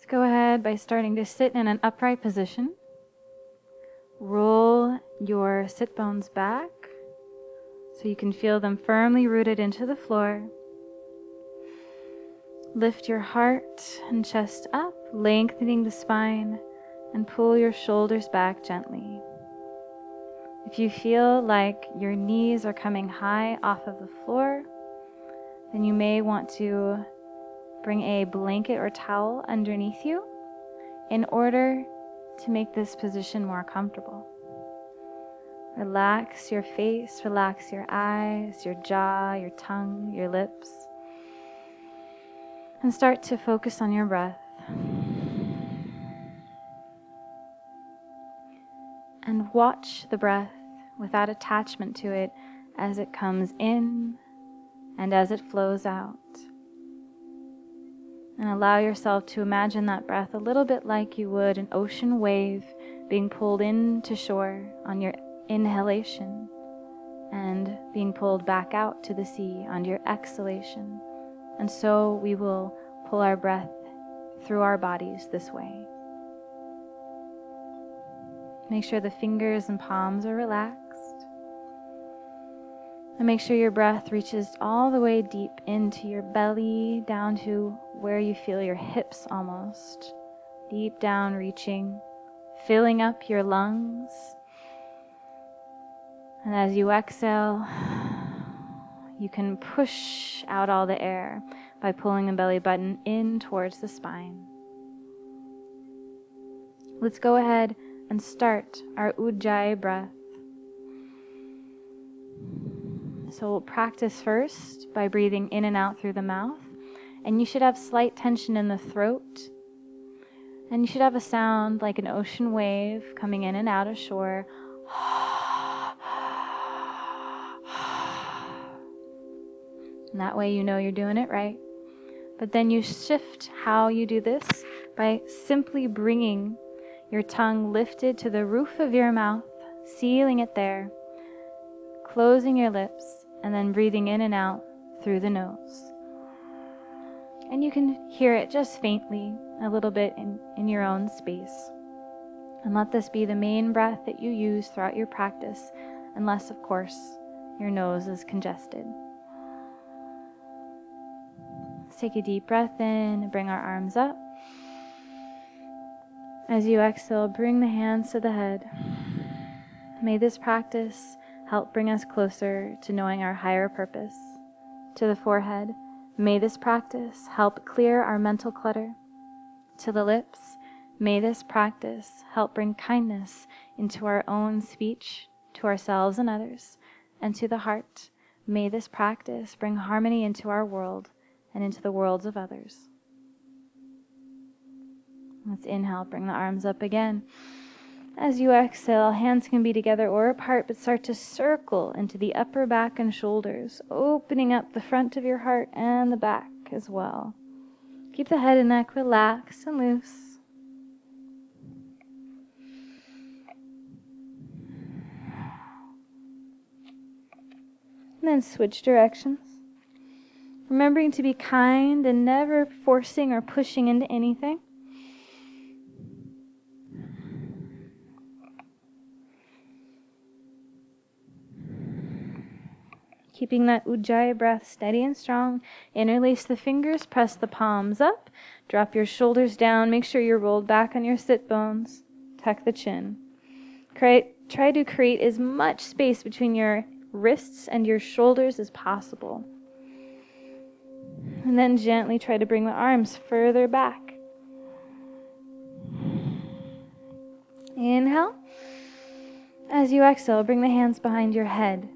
go ahead by starting to sit in an upright position. Roll your sit bones back so you can feel them firmly rooted into the floor. Lift your heart and chest up, lengthening the spine, and pull your shoulders back gently. If you feel like your knees are coming high off of the floor, then you may want to bring a blanket or towel underneath you in order to make this position more comfortable. Relax your face, relax your eyes, your jaw, your tongue, your lips, and start to focus on your breath. And watch the breath without attachment to it as it comes in and as it flows out. And allow yourself to imagine that breath a little bit like you would an ocean wave being pulled in to shore on your inhalation and being pulled back out to the sea on your exhalation. And so we will pull our breath through our bodies this way. Make sure the fingers and palms are relaxed. And make sure your breath reaches all the way deep into your belly, down to where you feel your hips almost. Deep down reaching, filling up your lungs. And as you exhale, you can push out all the air by pulling the belly button in towards the spine. Let's go ahead and start our Ujjayi breath. So we'll practice first by breathing in and out through the mouth. And you should have slight tension in the throat. And you should have a sound like an ocean wave coming in and out of shore. And that way you know you're doing it right. But then you shift how you do this by simply bringing your tongue lifted to the roof of your mouth, sealing it there, closing your lips, and then breathing in and out through the nose. And you can hear it just faintly, a little bit in your own space. And let this be the main breath that you use throughout your practice, unless, of course, your nose is congested. Let's take a deep breath in and bring our arms up. As you exhale, bring the hands to the head. May this practice help bring us closer to knowing our higher purpose. To the forehead, may this practice help clear our mental clutter. To the lips, may this practice help bring kindness into our own speech, to ourselves and others. And to the heart, may this practice bring harmony into our world and into the worlds of others. Let's inhale, bring the arms up again. As you exhale, hands can be together or apart, but start to circle into the upper back and shoulders, opening up the front of your heart and the back as well. Keep the head and neck relaxed and loose. And then switch directions. Remembering to be kind and never forcing or pushing into anything. Keeping that Ujjayi breath steady and strong. Interlace the fingers, press the palms up, drop your shoulders down, make sure you're rolled back on your sit bones, tuck the chin. Try to create as much space between your wrists and your shoulders as possible. And then gently try to bring the arms further back. Inhale. As you exhale, bring the hands behind your head.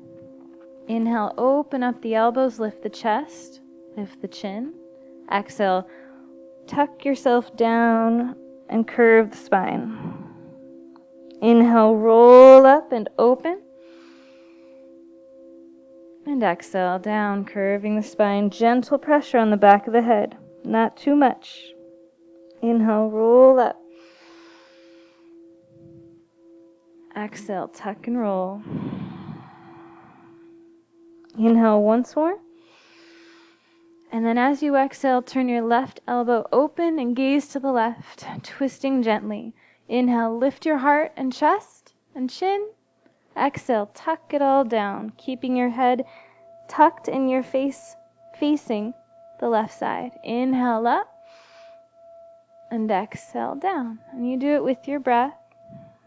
Inhale, open up the elbows, lift the chest, lift the chin. Exhale, tuck yourself down and curve the spine. Inhale, roll up and open. And exhale, down, curving the spine. Gentle pressure on the back of the head, not too much. Inhale, roll up. Exhale, tuck and roll. Inhale once more. And then as you exhale, turn your left elbow open and gaze to the left, twisting gently. Inhale, lift your heart and chest and chin. Exhale, tuck it all down, keeping your head tucked in your face, facing the left side. Inhale up and exhale down. And you do it with your breath.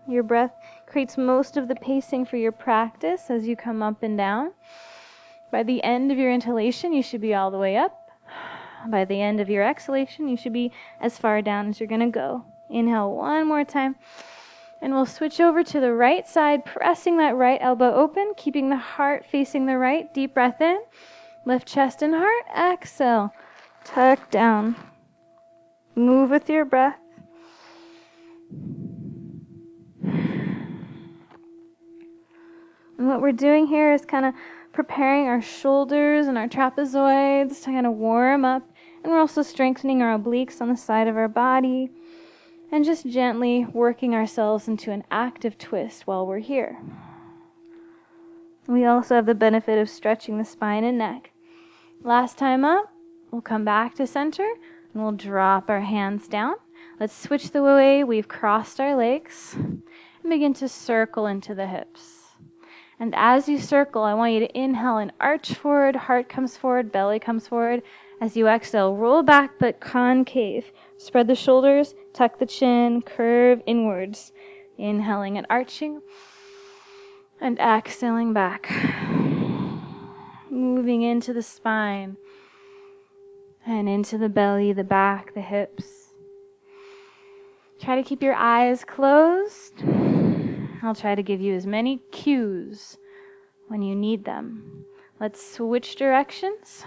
Your breath creates most of the pacing for your practice as you come up and down. By the end of your inhalation, you should be all the way up. By the end of your exhalation, you should be as far down as you're going to go. Inhale one more time. And we'll switch over to the right side, pressing that right elbow open, keeping the heart facing the right. Deep breath in. Lift chest and heart. Exhale. Tuck down. Move with your breath. And what we're doing here is kind of preparing our shoulders and our trapezoids to kind of warm up. And we're also strengthening our obliques on the side of our body. And just gently working ourselves into an active twist while we're here. We also have the benefit of stretching the spine and neck. Last time up, we'll come back to center and we'll drop our hands down. Let's switch the way we've crossed our legs and begin to circle into the hips. And as you circle, I want you to inhale and arch forward, heart comes forward, belly comes forward. As you exhale, roll back but concave. Spread the shoulders, tuck the chin, curve inwards. Inhaling and arching. And exhaling back. Moving into the spine. And into the belly, the back, the hips. Try to keep your eyes closed. I'll try to give you as many cues when you need them. Let's switch directions.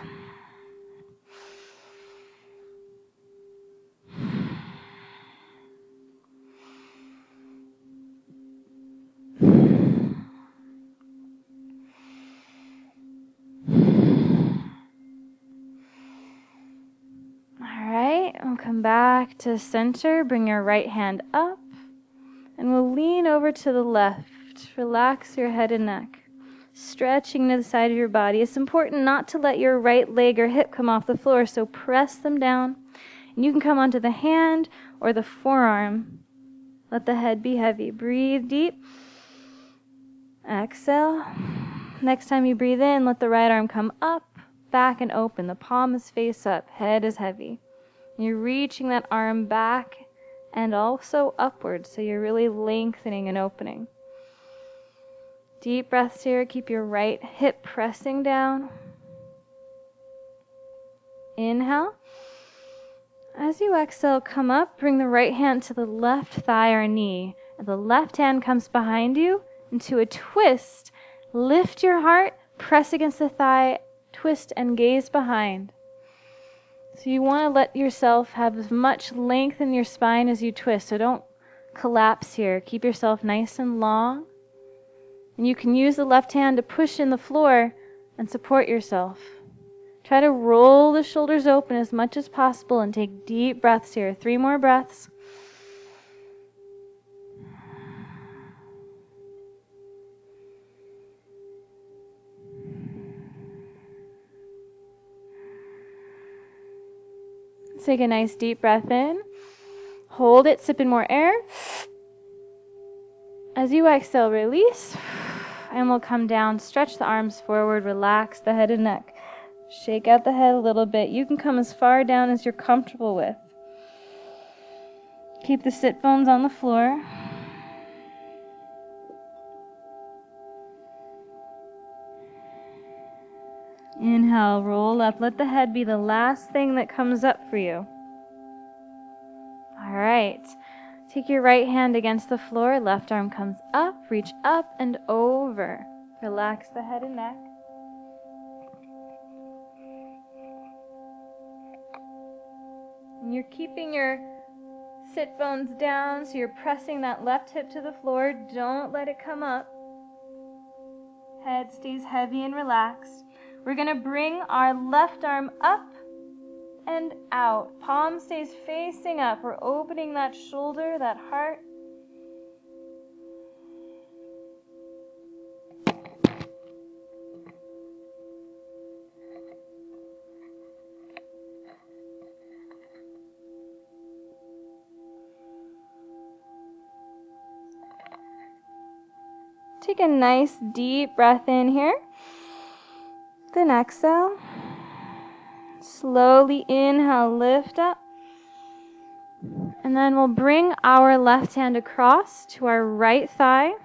We'll come back to center. Bring your right hand up. And we'll lean over to the left. Relax your head and neck. Stretching to the side of your body. It's important not to let your right leg or hip come off the floor, so press them down. And you can come onto the hand or the forearm. Let the head be heavy. Breathe deep. Exhale. Next time you breathe in, let the right arm come up, back, and open. The palm is face up. Head is heavy. You're reaching that arm back and also upwards, so you're really lengthening and opening. Deep breaths here. Keep your right hip pressing down. Inhale. As you exhale, come up. Bring the right hand to the left thigh or knee. And the left hand comes behind you into a twist. Lift your heart. Press against the thigh. Twist and gaze behind. So you want to let yourself have as much length in your spine as you twist. So don't collapse here. Keep yourself nice and long. And you can use the left hand to push in the floor and support yourself. Try to roll the shoulders open as much as possible and take deep breaths here. 3 more breaths. Take a nice deep breath in. Hold it, sip in more air. As you exhale, release. And we'll come down, stretch the arms forward, relax the head and neck. Shake out the head a little bit. You can come as far down as you're comfortable with. Keep the sit bones on the floor. Inhale, roll up. Let the head be the last thing that comes up for you. All right. Take your right hand against the floor. Left arm comes up. Reach up and over. Relax the head and neck. And you're keeping your sit bones down, so you're pressing that left hip to the floor. Don't let it come up. Head stays heavy and relaxed. We're going to bring our left arm up and out. Palm stays facing up. We're opening that shoulder, that heart. Take a nice deep breath in here. Then exhale. Slowly inhale, lift up. And then we'll bring our left hand across to our right thigh.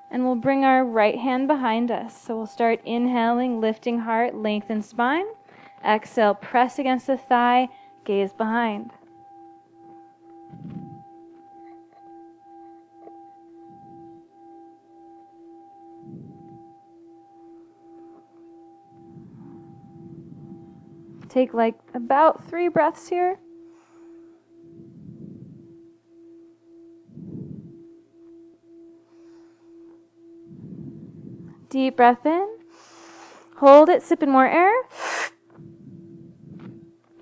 And we'll bring our right hand behind us. So we'll start inhaling, lifting heart, lengthen spine. Exhale, press against the thigh, gaze behind. Take like about 3 breaths here. Deep breath in. Hold it, sip in more air.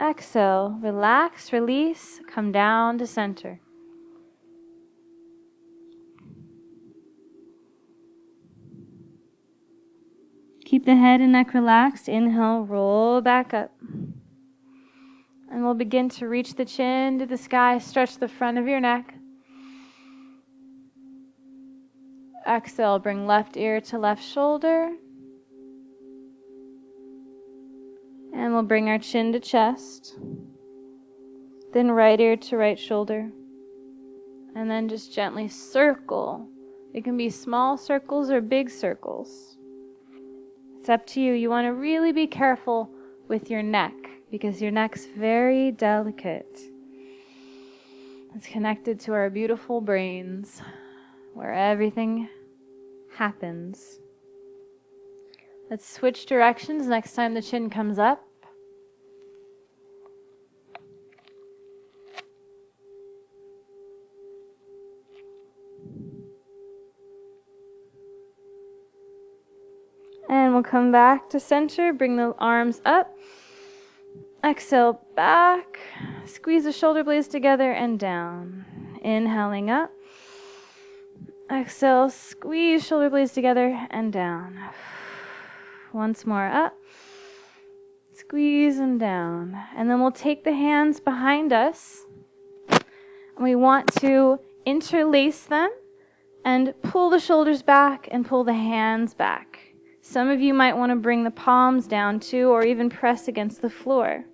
Exhale, relax, release, come down to center. Keep the head and neck relaxed. Inhale, roll back up. And we'll begin to reach the chin to the sky. Stretch the front of your neck. Exhale, bring left ear to left shoulder. And we'll bring our chin to chest. Then right ear to right shoulder. And then just gently circle. It can be small circles or big circles. It's up to you. You want to really be careful with your neck because your neck's very delicate. It's connected to our beautiful brains where everything happens. Let's switch directions next time the chin comes up. And we'll come back to center, bring the arms up. Exhale, back. Squeeze the shoulder blades together and down. Inhaling up. Exhale, squeeze shoulder blades together and down. Once more up. Squeeze and down. And then we'll take the hands behind us. And we want to interlace them and pull the shoulders back and pull the hands back. Some of you might want to bring the palms down too, or even press against the floor.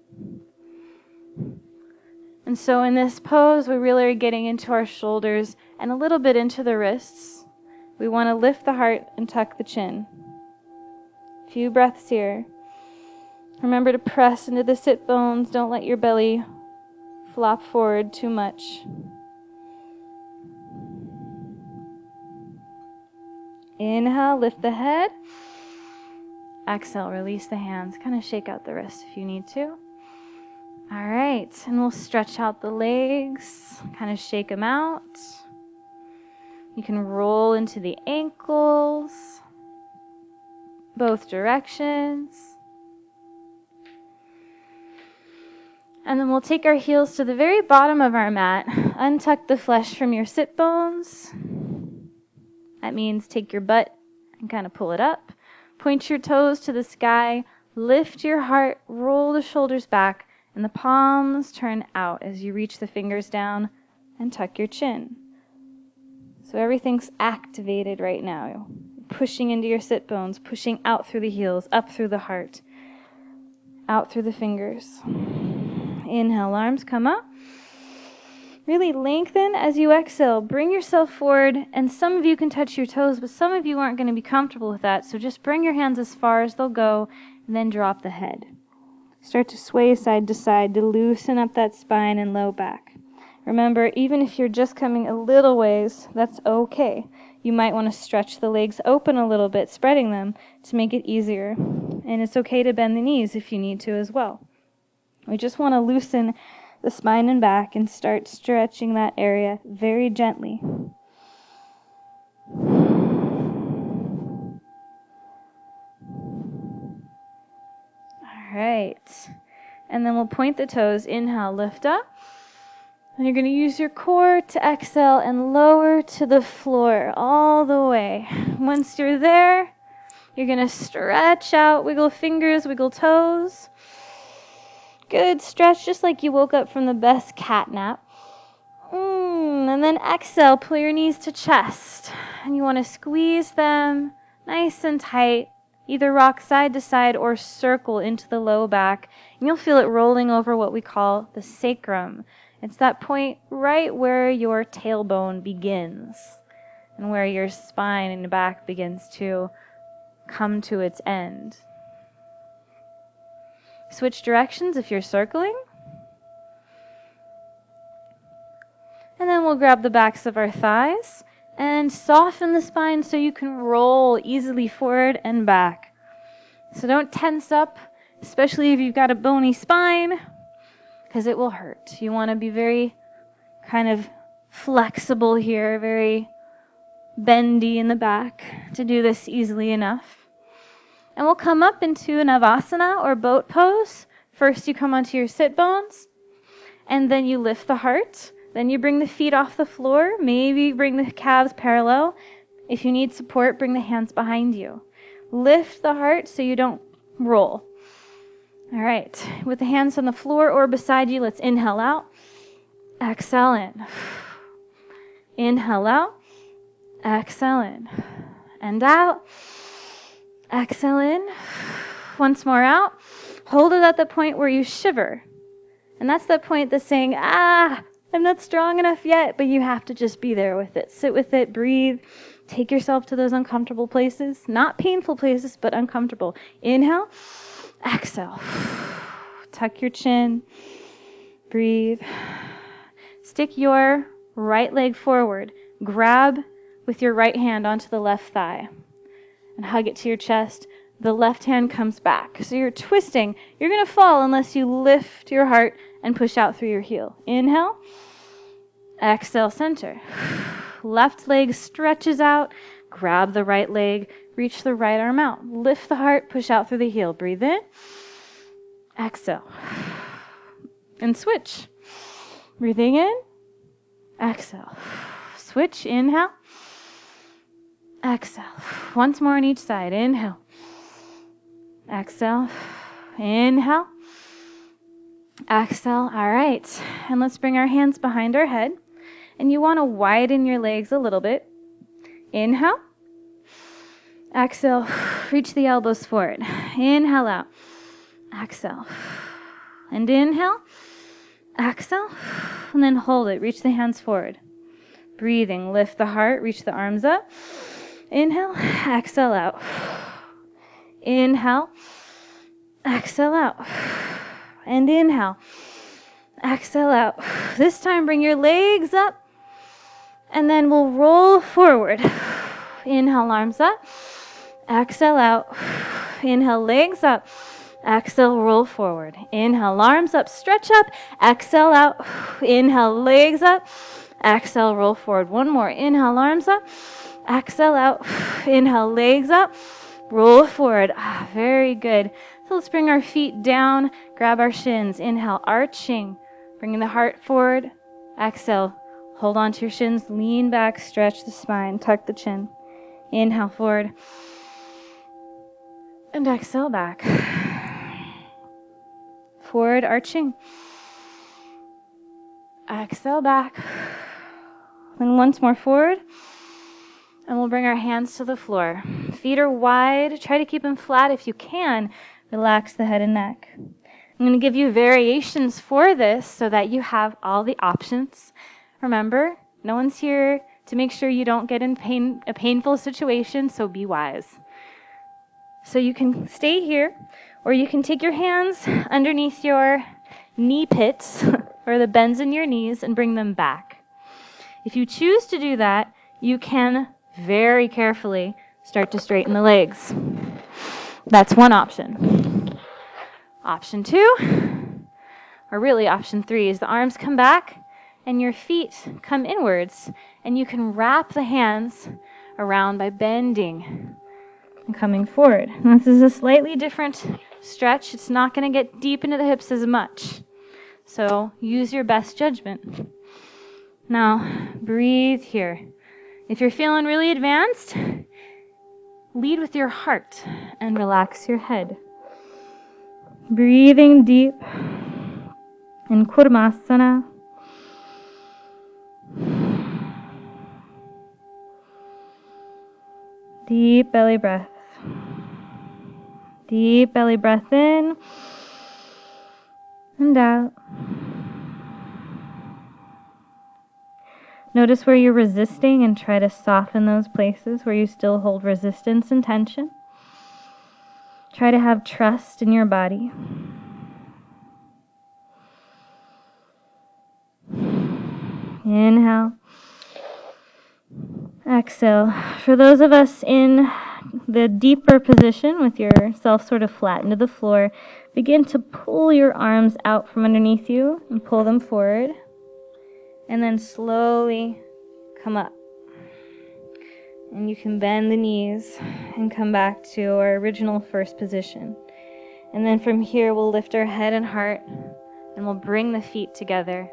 And so in this pose, we really are getting into our shoulders and a little bit into the wrists. We want to lift the heart and tuck the chin. A few breaths here. Remember to press into the sit bones. Don't let your belly flop forward too much. Inhale, lift the head. Exhale, release the hands. Kind of shake out the wrists if you need to. All right, and we'll stretch out the legs, kind of shake them out. You can roll into the ankles, both directions. And then we'll take our heels to the very bottom of our mat. Untuck the flesh from your sit bones. That means take your butt and kind of pull it up. Point your toes to the sky, lift your heart, roll the shoulders back, and the palms turn out as you reach the fingers down and tuck your chin. So everything's activated right now. Pushing into your sit bones, pushing out through the heels, up through the heart, out through the fingers. Inhale, arms come up. Really lengthen as you exhale. Bring yourself forward, and some of you can touch your toes, but some of you aren't going to be comfortable with that, so just bring your hands as far as they'll go, and then drop the head. Start to sway side to side to loosen up that spine and low back. Remember, even if you're just coming a little ways, that's okay. You might want to stretch the legs open a little bit, spreading them to make it easier. And it's okay to bend the knees if you need to as well. We just want to loosen the spine and back and start stretching that area very gently. All right. And then we'll point the toes. Inhale, lift up. And you're going to use your core to exhale and lower to the floor all the way. Once you're there, you're going to stretch out, wiggle fingers, wiggle toes. Good, stretch just like you woke up from the best cat nap. And then exhale, pull your knees to chest. And you want to squeeze them nice and tight. Either rock side to side or circle into the low back. And you'll feel it rolling over what we call the sacrum. It's that point right where your tailbone begins and where your spine and the back begins to come to its end. Switch directions if you're circling. And then we'll grab the backs of our thighs and soften the spine so you can roll easily forward and back. So don't tense up, especially if you've got a bony spine, because it will hurt. You want to be very kind of flexible here, very bendy in the back to do this easily enough. And we'll come up into an Navasana or boat pose. First you come onto your sit bones, and then you lift the heart. Then you bring the feet off the floor. Maybe bring the calves parallel. If you need support, bring the hands behind you. Lift the heart so you don't roll. All right. With the hands on the floor or beside you, let's inhale out. Exhale in. Inhale out. Exhale in. And out. Exhale in. Once more out. Hold it at the point where you shiver. And that's the point that's saying, I'm not strong enough yet, but you have to just be there with it. Sit with it, breathe. Take yourself to those uncomfortable places. Not painful places, but uncomfortable. Inhale, exhale. Tuck your chin. Breathe. Stick your right leg forward. Grab with your right hand onto the left thigh and hug it to your chest. The left hand comes back. So you're twisting. You're going to fall unless you lift your heart and push out through your heel. Inhale. Exhale, center. Left leg stretches out. Grab the right leg. Reach the right arm out. Lift the heart. Push out through the heel. Breathe in. Exhale. And switch. Breathing in. Exhale. Switch. Inhale. Exhale. Once more on each side. Inhale. Exhale. Inhale. Exhale. All right. And let's bring our hands behind our head. And you want to widen your legs a little bit. Inhale. Exhale. Reach the elbows forward. Inhale out. Exhale. And inhale. Exhale. And then hold it. Reach the hands forward. Breathing. Lift the heart. Reach the arms up. Inhale. Exhale out. Inhale. Exhale out. And inhale. Exhale out. This time bring your legs up. And then we'll roll forward. Inhale, arms up. Exhale out. Inhale, legs up. Exhale, roll forward. Inhale, arms up, stretch up. Exhale out. Inhale, legs up. Exhale, roll forward. One more. Inhale, arms up. Exhale out. Inhale, legs up. Roll forward. Very good. So let's bring our feet down. Grab our shins. Inhale, arching. Bringing the heart forward. Exhale. Hold on to your shins. Lean back. Stretch the spine. Tuck the chin. Inhale forward. And exhale back. Forward arching. Exhale back. Then once more forward. And we'll bring our hands to the floor. Feet are wide. Try to keep them flat if you can. Relax the head and neck. I'm going to give you variations for this so that you have all the options. Remember, no one's here to make sure you don't get in a painful situation, so be wise. So you can stay here, or you can take your hands underneath your knee pits, or the bends in your knees, and bring them back. If you choose to do that, you can very carefully start to straighten the legs. That's one option. Option 2, or really option 3, is the arms come back and your feet come inwards, and you can wrap the hands around by bending and coming forward. And this is a slightly different stretch. It's not going to get deep into the hips as much. So use your best judgment. Now, breathe here. If you're feeling really advanced, lead with your heart and relax your head. Breathing deep in Kurmasana. Deep belly breath. Deep belly breath in and out. Notice where you're resisting and try to soften those places where you still hold resistance and tension. Try to have trust in your body. Inhale. Exhale. For those of us in the deeper position with yourself sort of flattened to the floor, begin to pull your arms out from underneath you and pull them forward. And then slowly come up. And you can bend the knees and come back to our original first position. And then from here, we'll lift our head and heart, and we'll bring the feet together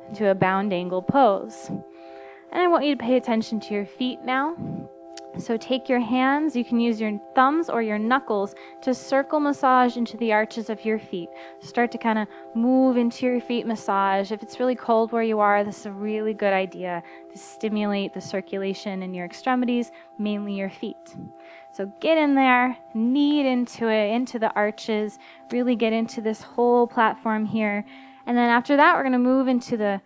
into a bound angle pose. And I want you to pay attention to your feet now. So take your hands, you can use your thumbs or your knuckles to circle massage into the arches of your feet. Start to kind of move into your feet massage. If it's really cold where you are, this is a really good idea to stimulate the circulation in your extremities, mainly your feet. So get in there, knead into it, into the arches, really get into this whole platform here. And then after that, we're going to move into the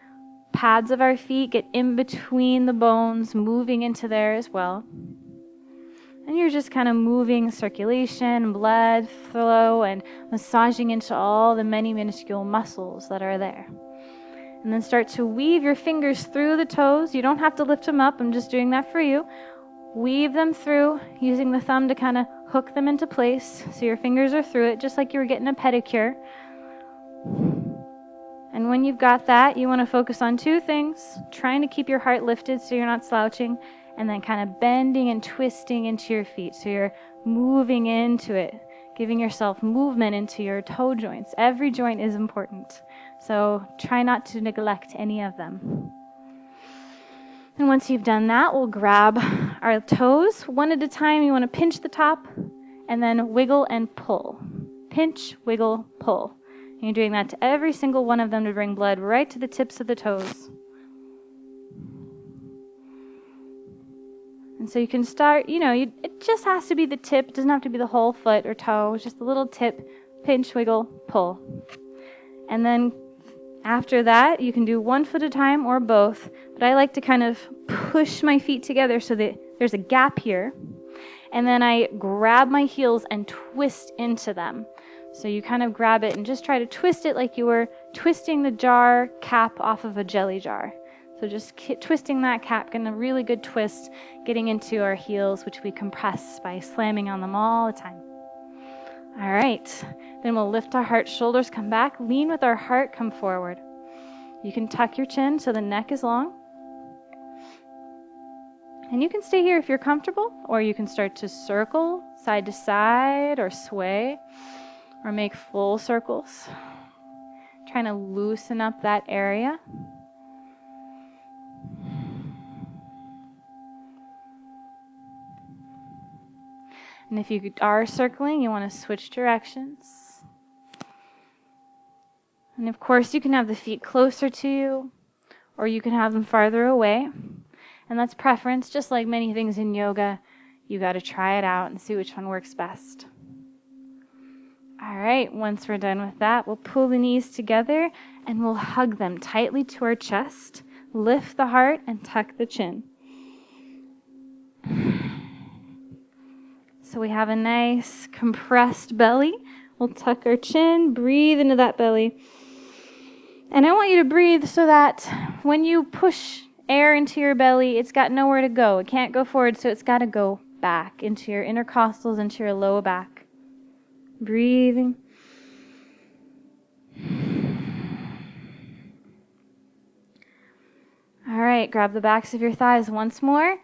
pads of our feet, get in between the bones, moving into there as well. And you're just kind of moving circulation, blood flow, and massaging into all the many minuscule muscles that are there. And then start to weave your fingers through the toes. You don't have to lift them up. I'm just doing that for you. Weave them through, using the thumb to kind of hook them into place so your fingers are through it, just like you were getting a pedicure. And when you've got that, you want to focus on two things, trying to keep your heart lifted so you're not slouching, and then kind of bending and twisting into your feet so you're moving into it, giving yourself movement into your toe joints. Every joint is important, so try not to neglect any of them. And once you've done that, we'll grab our toes one at a time. You want to pinch the top and then wiggle and pull. Pinch, wiggle, pull. And you're doing that to every single one of them to bring blood right to the tips of the toes. And so you can start, it just has to be the tip. It doesn't have to be the whole foot or toe. It's just a little tip, pinch, wiggle, pull. And then after that, you can do one foot at a time or both. But I like to kind of push my feet together so that there's a gap here. And then I grab my heels and twist into them. So you kind of grab it and just try to twist it like you were twisting the jar cap off of a jelly jar. So just twisting that cap, getting a really good twist, getting into our heels, which we compress by slamming on them all the time. All right, then we'll lift our heart, shoulders come back, lean with our heart, come forward. You can tuck your chin so the neck is long. And you can stay here if you're comfortable, or you can start to circle side to side or sway or make full circles. Trying to loosen up that area. And if you are circling, you want to switch directions. And of course, you can have the feet closer to you, or you can have them farther away. And that's preference. Just like many things in yoga, you got to try it out and see which one works best. All right, once we're done with that, we'll pull the knees together and we'll hug them tightly to our chest, lift the heart, and tuck the chin. So we have a nice compressed belly. We'll tuck our chin, breathe into that belly. And I want you to breathe so that when you push air into your belly, it's got nowhere to go. It can't go forward, so it's got to go back into your intercostals, into your lower back. Breathing. All right, grab the backs of your thighs once more.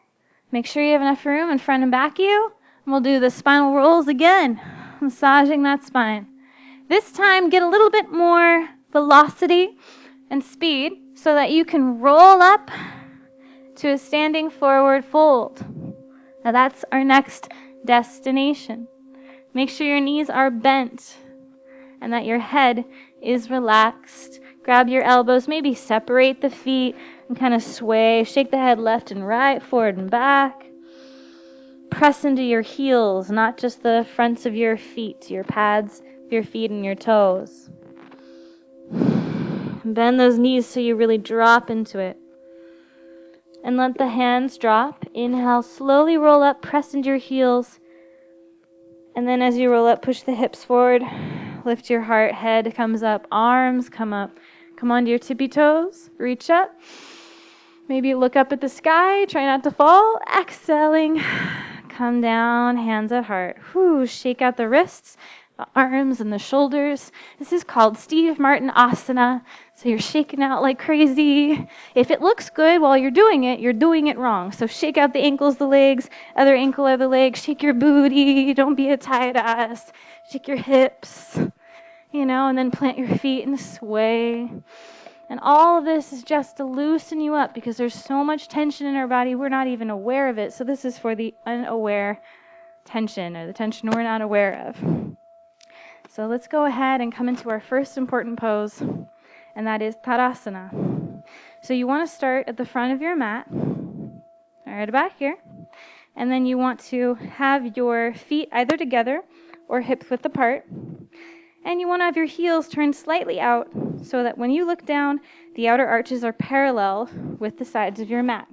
Make sure you have enough room in front and back of you. And we'll do the spinal rolls again, massaging that spine. This time, get a little bit more velocity and speed so that you can roll up to a standing forward fold. Now that's our next destination. Make sure your knees are bent and that your head is relaxed. Grab your elbows, maybe separate the feet and kind of sway. Shake the head left and right, forward and back. Press into your heels, not just the fronts of your feet, your pads of your feet and your toes. Bend those knees so you really drop into it. And let the hands drop. Inhale, slowly roll up, press into your heels. And then as you roll up, push the hips forward. Lift your heart, head comes up, arms come up. Come onto your tippy toes, reach up. Maybe look up at the sky, try not to fall. Exhaling, come down, hands at heart. Shake out the wrists, the arms, and the shoulders. This is called Steve Martin Asana. So you're shaking out like crazy. If it looks good while you're doing it wrong. So shake out the ankles, the legs, other ankle, other leg. Shake your booty. Don't be a tight ass. Shake your hips, and then plant your feet and sway. And all of this is just to loosen you up because there's so much tension in our body, we're not even aware of it. So this is for the unaware tension, or the tension we're not aware of. So let's go ahead and come into our first important pose, and that is Tadasana. So you want to start at the front of your mat, right about here, and then you want to have your feet either together or hips width apart. And you want to have your heels turned slightly out so that when you look down, the outer arches are parallel with the sides of your mat.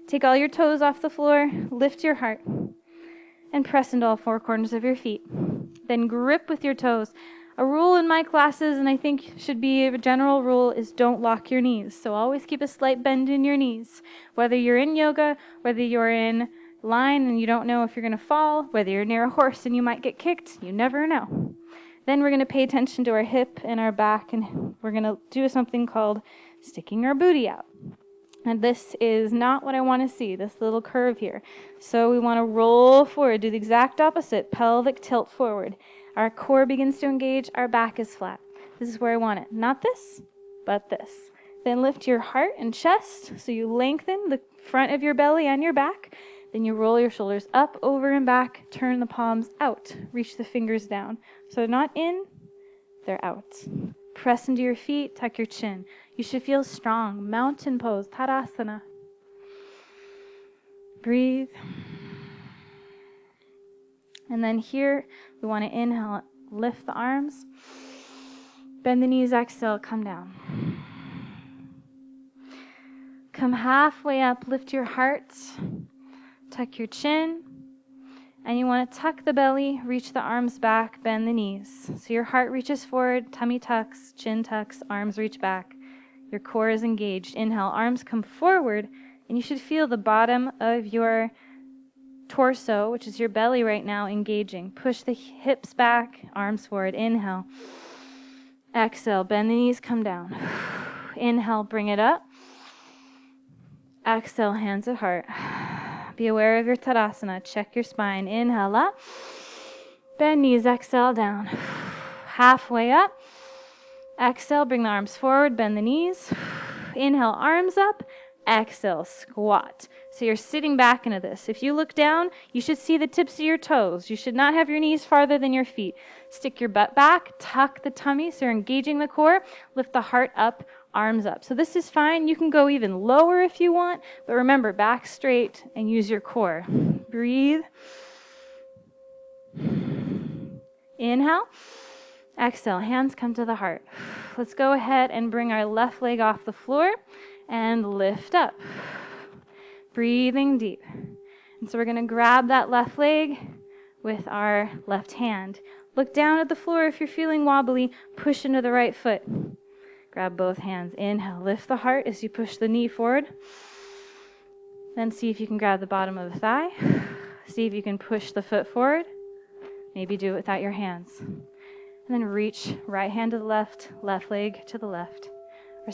Take all your toes off the floor, lift your heart, and press into all four corners of your feet. Then grip with your toes. A rule in my classes, and I think should be a general rule, is don't lock your knees. So always keep a slight bend in your knees. Whether you're in yoga, whether you're in line and you don't know if you're going to fall, whether you're near a horse and you might get kicked, you never know. Then we're going to pay attention to our hip and our back, and we're going to do something called sticking our booty out. And this is not what I want to see, this little curve here. So we want to roll forward, do the exact opposite, pelvic tilt forward. Our core begins to engage, our back is flat. This is where I want it. Not this, but this. Then lift your heart and chest, so you lengthen the front of your belly and your back. Then you roll your shoulders up, over, and back. Turn the palms out. Reach the fingers down. So they're not in, they're out. Press into your feet, tuck your chin. You should feel strong. Mountain pose, Tadasana. Breathe. And then here, we want to inhale, lift the arms. Bend the knees, exhale, come down. Come halfway up, lift your heart. Tuck your chin, and you want to tuck the belly, reach the arms back, bend the knees. So your heart reaches forward, tummy tucks, chin tucks, arms reach back. Your core is engaged. Inhale, arms come forward, and you should feel the bottom of your torso, which is your belly right now, engaging. Push the hips back, arms forward. Inhale. Exhale, bend the knees, come down. Inhale, bring it up. Exhale, hands at heart. Be aware of your Tadasana. Check your spine. Inhale up. Bend knees. Exhale down. Halfway up. Exhale. Bring the arms forward. Bend the knees. Inhale. Arms up. Exhale. Squat. So you're sitting back into this. If you look down, you should see the tips of your toes. You should not have your knees farther than your feet. Stick your butt back. Tuck the tummy so you're engaging the core. Lift the heart up. Arms up. So this is fine. You can go even lower if you want, but remember, back straight and use your core. Breathe. Inhale. Exhale. Hands come to the heart. Let's go ahead and bring our left leg off the floor and lift up. Breathing deep. And so we're going to grab that left leg with our left hand. Look down at the floor if you're feeling wobbly. Push into the right foot. Grab both hands. Inhale, lift the heart as you push the knee forward. Then see if you can grab the bottom of the thigh. See if you can push the foot forward. Maybe do it without your hands. And then reach right hand to the left leg to the left.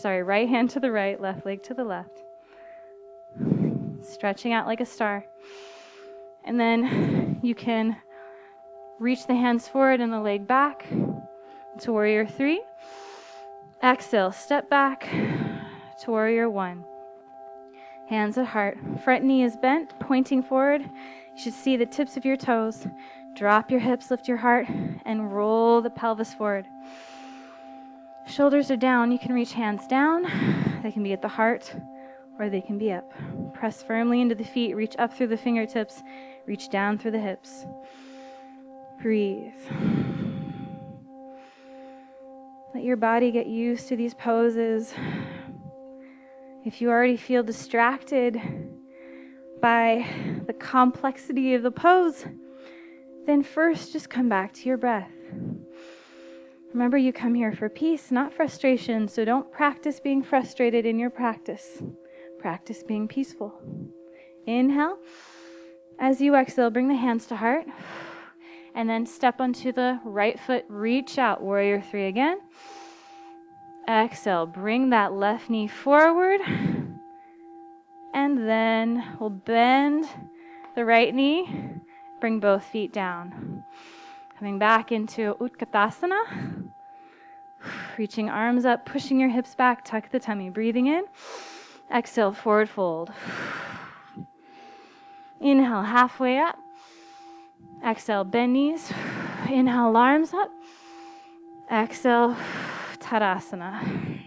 Right hand to the right, left leg to the left. Stretching out like a star. And then you can reach the hands forward and the leg back to warrior 3. Exhale, step back to warrior 1. Hands at heart. Front knee is bent, pointing forward. You should see the tips of your toes. Drop your hips, lift your heart, and roll the pelvis forward. Shoulders are down. You can reach hands down. They can be at the heart or they can be up. Press firmly into the feet, reach up through the fingertips, reach down through the hips. Breathe. Let your body get used to these poses. If you already feel distracted by the complexity of the pose, then first just come back to your breath. Remember, you come here for peace, not frustration, so don't practice being frustrated in your practice. Practice being peaceful. Inhale. As you exhale, bring the hands to heart, and then step onto the right foot, reach out, warrior three again. Exhale, bring that left knee forward, and then we'll bend the right knee, bring both feet down. Coming back into Utkatasana, reaching arms up, pushing your hips back, tuck the tummy, breathing in. Exhale, forward fold. Inhale, halfway up. Exhale, bend knees. Inhale, arms up. Exhale, Tadasana.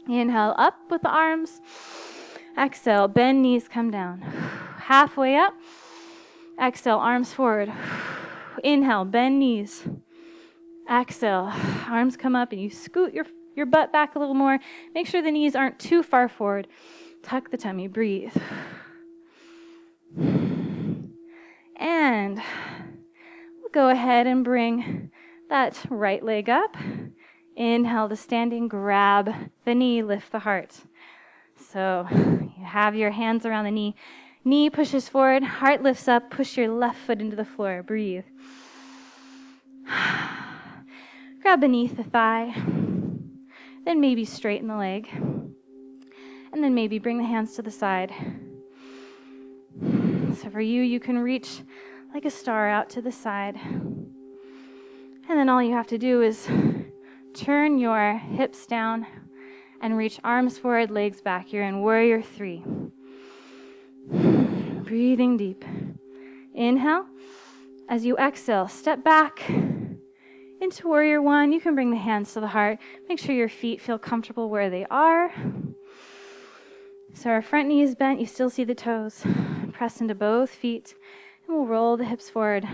Inhale, up with the arms. Exhale, bend knees, come down. Halfway up. Exhale, arms forward. Inhale, bend knees. Exhale, arms come up and you scoot your butt back a little more. Make sure the knees aren't too far forward. Tuck the tummy, breathe. And we'll go ahead and bring that right leg up. Inhale to standing, grab the knee, lift the heart. So you have your hands around the knee. Knee pushes forward, heart lifts up, push your left foot into the floor, breathe. Grab beneath the thigh, then maybe straighten the leg, and then maybe bring the hands to the side. So for you, you can reach like a star out to the side. And then all you have to do is turn your hips down and reach arms forward, legs back. You're in warrior three. Breathing deep. Inhale. As you exhale, step back into warrior one. You can bring the hands to the heart. Make sure your feet feel comfortable where they are. So our front knee is bent. You still see the toes. Press into both feet. And we'll roll the hips forward.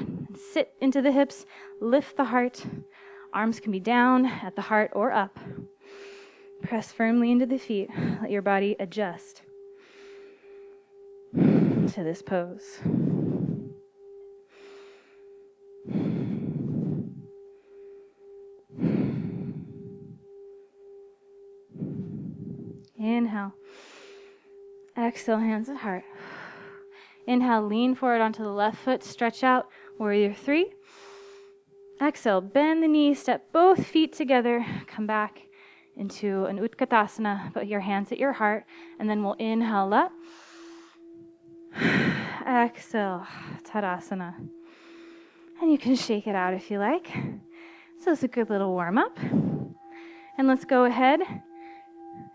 Sit into the hips. Lift the heart. Arms can be down at the heart or up. Press firmly into the feet. Let your body adjust to this pose. Inhale. Exhale, hands at heart. Inhale, lean forward onto the left foot, stretch out, warrior three. Exhale, bend the knee, step both feet together, come back into an Utkatasana, put your hands at your heart, and then we'll inhale up. Exhale, Tadasana. And you can shake it out if you like. So it's a good little warm up. And let's go ahead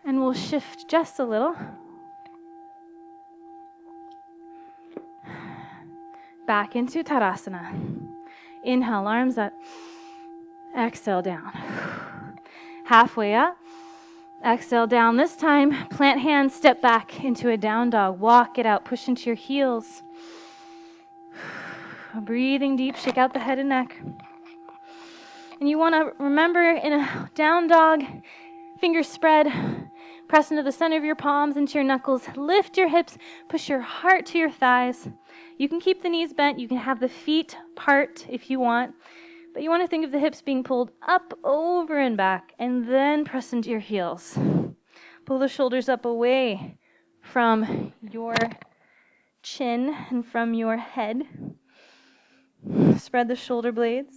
and we'll shift just a little. Back into Tadasana. Inhale, arms up. Exhale, down. Halfway up. Exhale, down. This time, plant hands, step back into a down dog. Walk it out. Push into your heels. Breathing deep. Shake out the head and neck. And you want to remember in a down dog, fingers spread. Press into the center of your palms, into your knuckles. Lift your hips. Push your heart to your thighs. You can keep the knees bent. You can have the feet part if you want. But you want to think of the hips being pulled up, over, and back, and then press into your heels. Pull the shoulders up away from your chin and from your head. Spread the shoulder blades.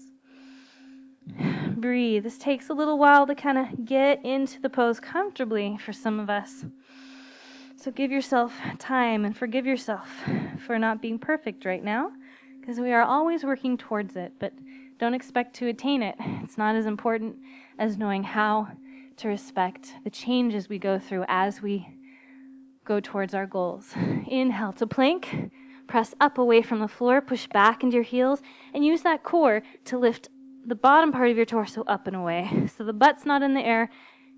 Breathe. This takes a little while to kind of get into the pose comfortably for some of us. So give yourself time and forgive yourself for not being perfect right now, because we are always working towards it, but don't expect to attain it. It's not as important as knowing how to respect the changes we go through as we go towards our goals. Inhale to plank. Press up away from the floor. Push back into your heels. And use that core to lift the bottom part of your torso up and away. So the butt's not in the air.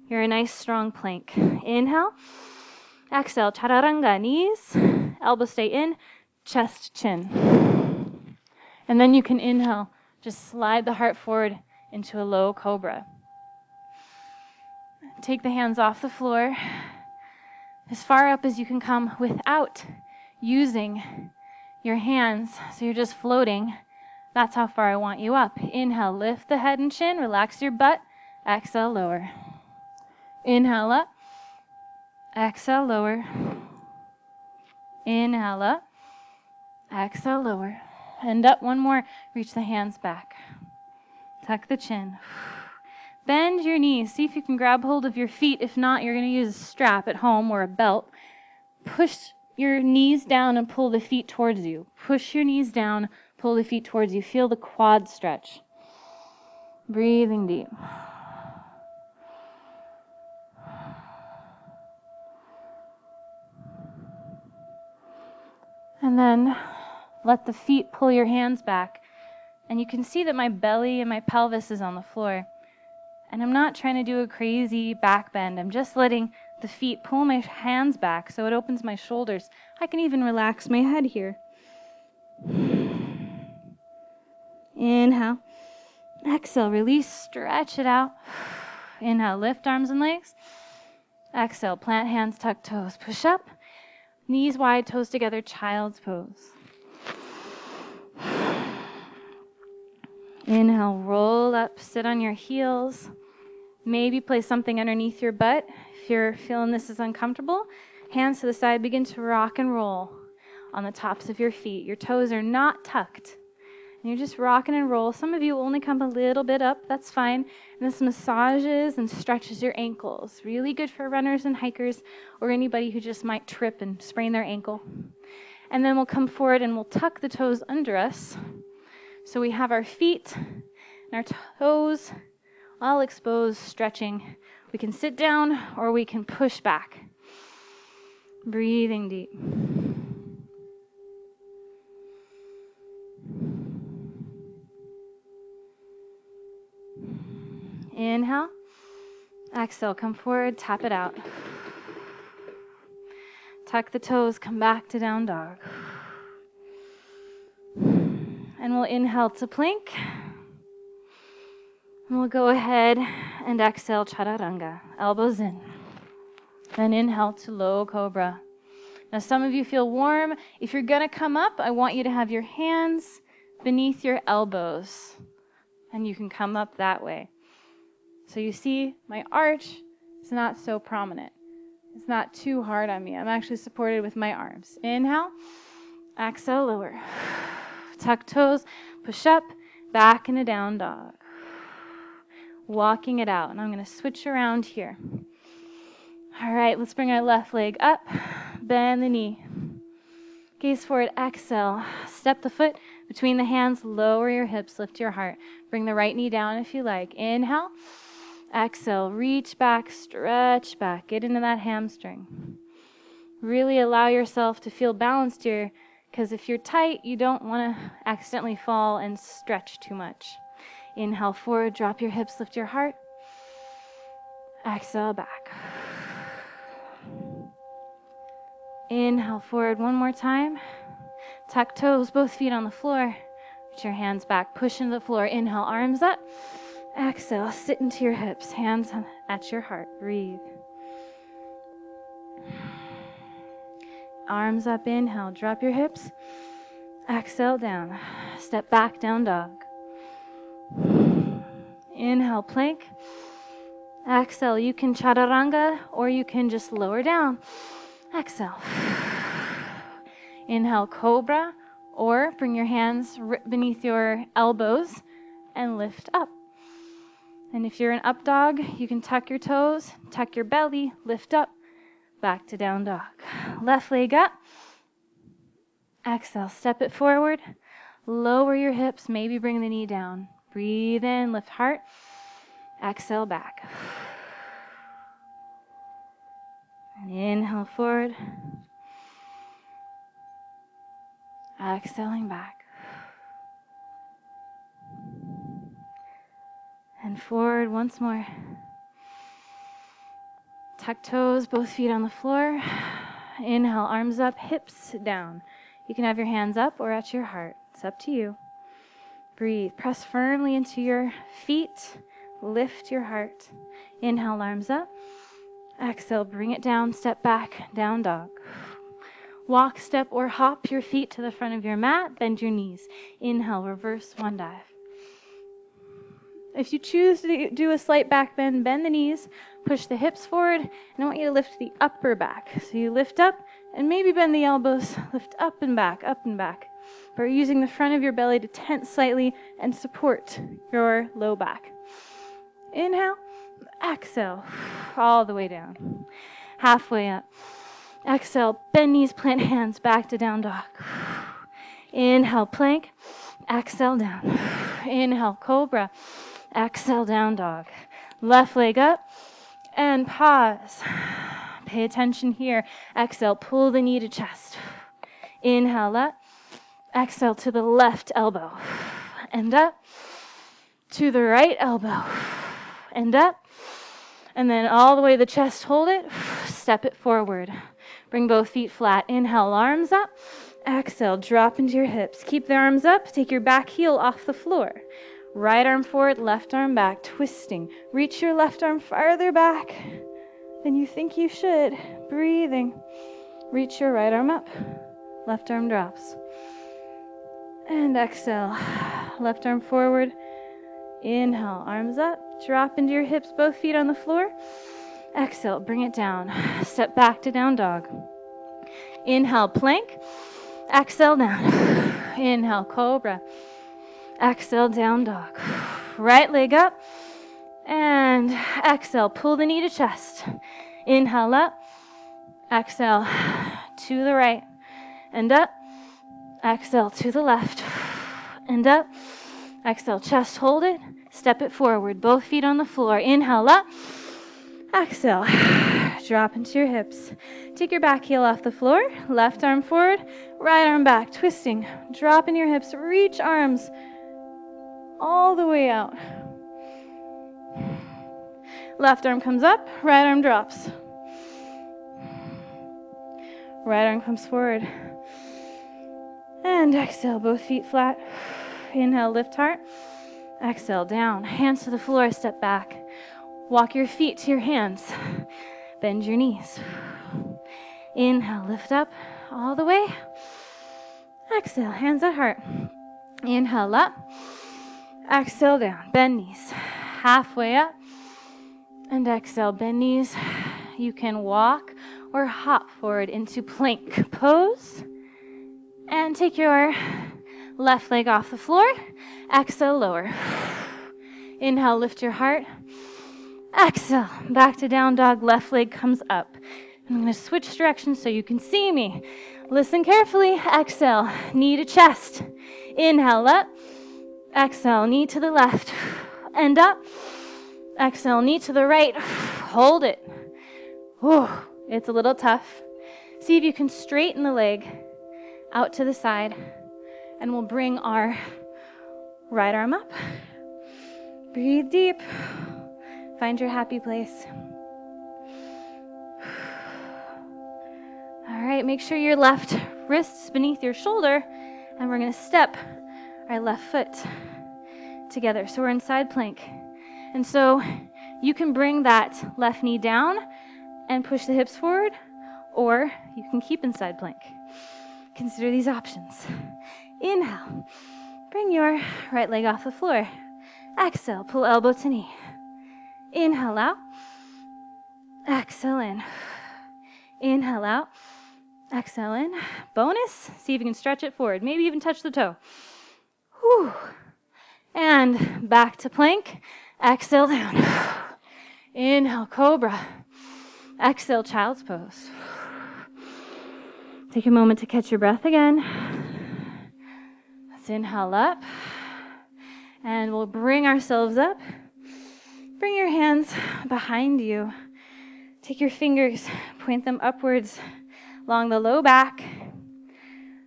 You're a nice strong plank. Inhale. Exhale, chaturanga, knees, elbows stay in, chest, chin. And then you can inhale, just slide the heart forward into a low cobra. Take the hands off the floor, as far up as you can come without using your hands. So you're just floating. That's how far I want you up. Inhale, lift the head and chin, relax your butt. Exhale, lower. Inhale up. Exhale, lower. Inhale up. Exhale, lower. And up one more. Reach the hands back. Tuck the chin. Bend your knees. See if you can grab hold of your feet. If not, you're going to use a strap at home or a belt. Push your knees down and pull the feet towards you. Push your knees down, pull the feet towards you. Feel the quad stretch. Breathing deep. And then let the feet pull your hands back. And you can see that my belly and my pelvis is on the floor. And I'm not trying to do a crazy back bend. I'm just letting the feet pull my hands back so it opens my shoulders. I can even relax my head here. Inhale. Exhale, release, stretch it out. Inhale, lift arms and legs. Exhale, plant hands, tuck toes. Push up. Knees wide, toes together, child's pose. Inhale, roll up, sit on your heels. Maybe place something underneath your butt. If you're feeling this is uncomfortable, hands to the side, begin to rock and roll on the tops of your feet. Your toes are not tucked. And you're just rocking and roll. Some of you only come a little bit up, that's fine. And this massages and stretches your ankles. Really good for runners and hikers or anybody who just might trip and sprain their ankle. And then we'll come forward and we'll tuck the toes under us. So we have our feet and our toes all exposed, stretching. We can sit down or we can push back. Breathing deep. Inhale. Exhale, come forward, tap it out. Tuck the toes, come back to down dog. And we'll inhale to plank. And we'll go ahead and exhale, chaturanga, elbows in. Then inhale to low cobra. Now some of you feel warm. If you're gonna come up, I want you to have your hands beneath your elbows. And you can come up that way. So you see, my arch is not so prominent. It's not too hard on me. I'm actually supported with my arms. Inhale, exhale, lower. Tuck toes, push up, back in a down dog. Walking it out. And I'm going to switch around here. All right, let's bring our left leg up. Bend the knee. Gaze forward, exhale. Step the foot between the hands, lower your hips, lift your heart. Bring the right knee down if you like. Inhale. Exhale, reach back, stretch back, get into that hamstring. Really allow yourself to feel balanced here, because if you're tight, you don't want to accidentally fall and stretch too much. Inhale forward, drop your hips, lift your heart. Exhale back. Inhale forward one more time. Tuck toes, both feet on the floor. Reach your hands back, push into the floor. Inhale, arms up. Exhale, sit into your hips, hands at your heart. Breathe. Arms up, inhale, drop your hips. Exhale, down. Step back, down dog. Inhale, plank. Exhale, you can chaturanga or you can just lower down. Exhale. Inhale, cobra, or bring your hands beneath your elbows and lift up. And if you're an up dog, you can tuck your toes, tuck your belly, lift up, back to down dog. Left leg up. Exhale, step it forward. Lower your hips, maybe bring the knee down. Breathe in, lift heart. Exhale, back. And inhale forward. Exhaling back. And forward once more. Tuck toes, both feet on the floor. Inhale, arms up, hips down. You can have your hands up or at your heart. It's up to you. Breathe. Press firmly into your feet. Lift your heart. Inhale, arms up. Exhale, bring it down, step back, down dog. Walk, step, or hop your feet to the front of your mat. Bend your knees. Inhale, reverse one dive. If you choose to do a slight back bend, bend the knees, push the hips forward, and I want you to lift the upper back. So you lift up and maybe bend the elbows, lift up and back, up and back. But you're using the front of your belly to tense slightly and support your low back. Inhale, exhale, all the way down. Halfway up. Exhale, bend knees, plant hands, back to down dog. Inhale, plank. Exhale, down. Inhale, cobra. Exhale, down dog. Left leg up and pause. Pay attention here. Exhale, pull the knee to chest. Inhale up. Exhale to the left elbow. And up. To the right elbow. And up. And then all the way to the chest, hold it. Step it forward. Bring both feet flat. Inhale, arms up. Exhale, drop into your hips. Keep the arms up. Take your back heel off the floor. Right arm forward, left arm back, twisting. Reach your left arm farther back than you think you should. Breathing. Reach your right arm up. Left arm drops. And exhale. Left arm forward. Inhale, arms up. Drop into your hips, both feet on the floor. Exhale, bring it down. Step back to down dog. Inhale, plank. Exhale, down. Inhale, cobra. Exhale, down dog. Right leg up. And exhale, pull the knee to chest. Inhale up. Exhale to the right. And up. Exhale to the left. And up. Exhale, chest, hold it. Step it forward. Both feet on the floor. Inhale up. Exhale. Drop into your hips. Take your back heel off the floor. Left arm forward. Right arm back. Twisting. Drop in your hips. Reach arms all the way out. Left arm comes up. Right arm drops. Right arm comes forward. And exhale. Both feet flat. Inhale, lift heart. Exhale, down. Hands to the floor. Step back. Walk your feet to your hands. Bend your knees. Inhale, lift up all the way. Exhale, hands at heart. Inhale up. Exhale, down. Bend knees. Halfway up. And exhale, bend knees. You can walk or hop forward into plank pose. And take your left leg off the floor. Exhale, lower. Inhale, lift your heart. Exhale, back to down dog. Left leg comes up. I'm going to switch directions so you can see me. Listen carefully. Exhale, knee to chest. Inhale, up. Exhale, knee to the left. And up. Exhale, knee to the right. Hold it. Whew, it's a little tough. See if you can straighten the leg out to the side. And we'll bring our right arm up. Breathe deep. Find your happy place. All right, make sure your left wrist's beneath your shoulder, and we're going to step our left foot together. So we're in side plank. And so you can bring that left knee down and push the hips forward, or you can keep in side plank. Consider these options. Inhale, bring your right leg off the floor. Exhale, pull elbow to knee. Inhale out. Exhale in. Inhale out. Exhale in. Bonus. See if you can stretch it forward. Maybe even touch the toe. Whew. And back to plank. Exhale down. Inhale, cobra. Exhale, child's pose. Take a moment to catch your breath again. Let's inhale up. And we'll bring ourselves up. Bring your hands behind you. Take your fingers, point them upwards along the low back.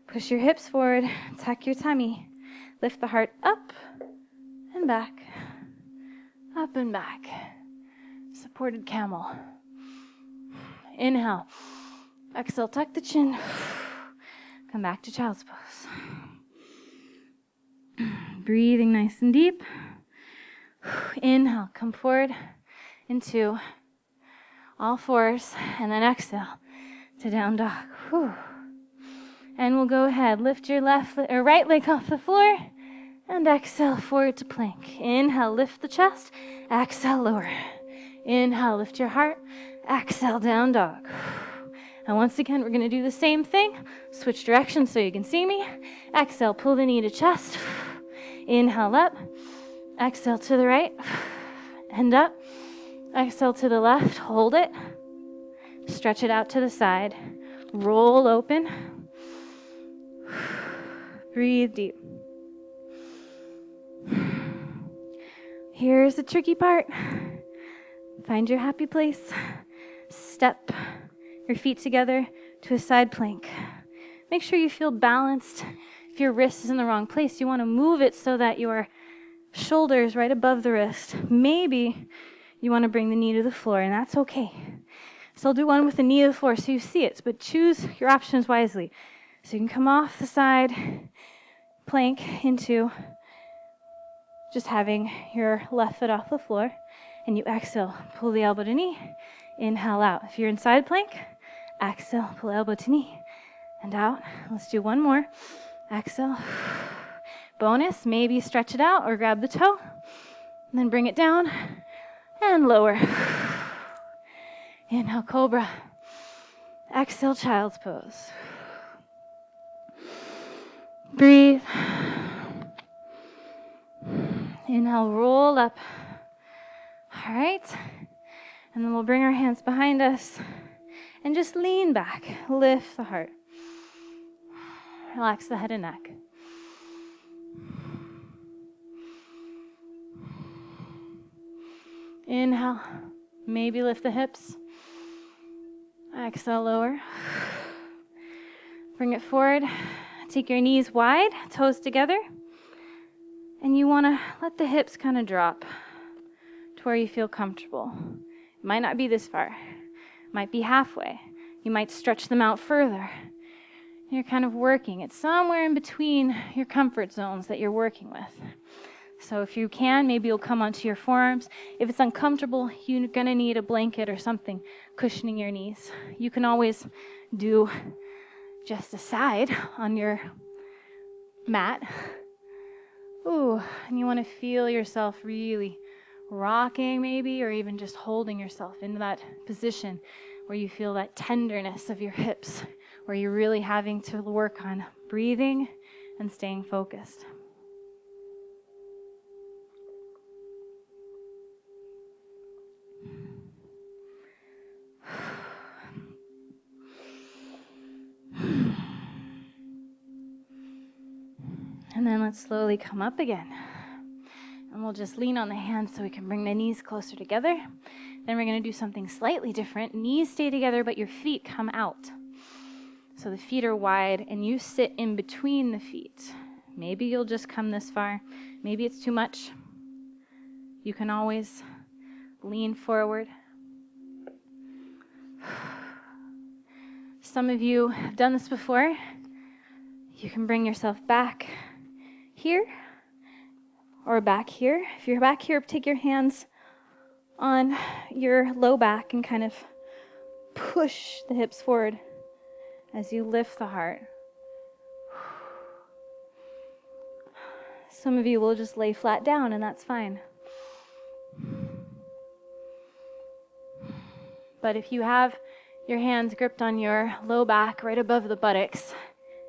Push your hips forward, tuck your tummy. Lift the heart up and back, up and back. Supported camel. Inhale. Exhale, tuck the chin. Come back to child's pose. Breathing nice and deep. Inhale, come forward into all fours, and then exhale to down dog. Whew. And we'll go ahead, lift your right leg off the floor, and exhale forward to plank. Inhale, lift the chest. Exhale, lower. Inhale, lift your heart. Exhale, down dog. And once again, we're going to do the same thing. Switch directions so you can see me. Exhale, pull the knee to chest. Inhale up. Exhale to the right. And up. Exhale to the left. Hold it. Stretch it out to the side. Roll open. Breathe deep. Here's the tricky part. Find your happy place. Step your feet together to a side plank. Make sure you feel balanced. If your wrist is in the wrong place, you want to move it so that your shoulder is right above the wrist. Maybe you want to bring the knee to the floor, and that's okay. So I'll do one with the knee to the floor so you see it, but choose your options wisely. So you can come off the side, plank into just having your left foot off the floor, and you exhale, pull the elbow to knee, inhale out. If you're in side plank, exhale, pull elbow to knee, and out. Let's do one more. Exhale. Bonus, maybe stretch it out or grab the toe, and then bring it down and lower. Inhale, cobra. Exhale, child's pose. Breathe. Inhale, roll up. All right. And then we'll bring our hands behind us and just lean back. Lift the heart. Relax the head and neck. Inhale. Maybe lift the hips. Exhale, lower. Bring it forward. Take your knees wide, toes together. And you want to let the hips kind of drop to where you feel comfortable. It might not be this far. It might be halfway. You might stretch them out further. You're kind of working. It's somewhere in between your comfort zones that you're working with. So if you can, maybe you'll come onto your forearms. If it's uncomfortable, you're going to need a blanket or something cushioning your knees. You can always do just a side on your mat. Ooh, and you want to feel yourself really rocking maybe, or even just holding yourself in that position where you feel that tenderness of your hips, where you're really having to work on breathing and staying focused. And then let's slowly come up again. And we'll just lean on the hands so we can bring the knees closer together. Then we're going to do something slightly different. Knees stay together, but your feet come out. So the feet are wide, and you sit in between the feet. Maybe you'll just come this far. Maybe it's too much. You can always lean forward. Some of you have done this before. You can bring yourself back here or back here. If you're back here, take your hands on your low back and kind of push the hips forward as you lift the heart. Some of you will just lay flat down, and that's fine. But if you have your hands gripped on your low back right above the buttocks,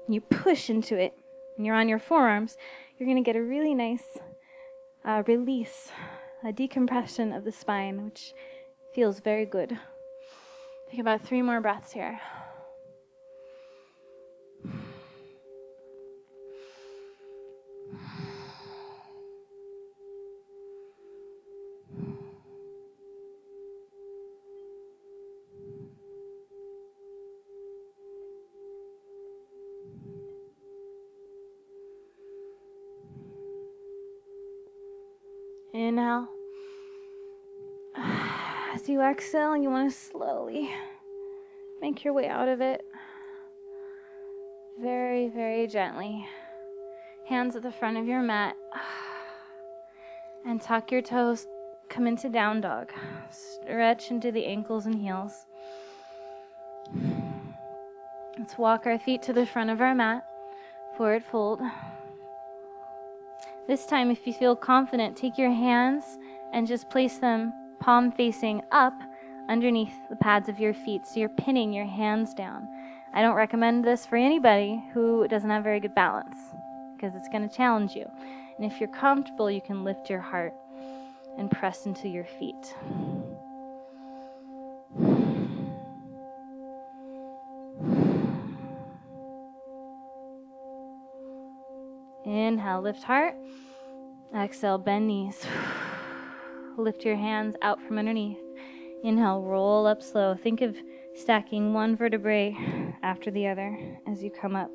and you push into it, and you're on your forearms, you're going to get a really nice release, a decompression of the spine, which feels very good. Take about 3 more breaths here. Inhale. As you exhale, you want to slowly Make your way out of it. Very, very gently. Hands at the front of your mat. And tuck your toes. Come into down dog. Stretch into the ankles and heels. Let's walk our feet to the front of our mat. Forward fold. This time, if you feel confident, take your hands and just place them palm facing up underneath the pads of your feet, so you're pinning your hands down. I don't recommend this for anybody who doesn't have very good balance, because it's going to challenge you. And if you're comfortable, you can lift your heart and press into your feet. Inhale, lift heart. Exhale, bend knees. Lift your hands out from underneath. Inhale, roll up slow. Think of stacking one vertebrae after the other as you come up.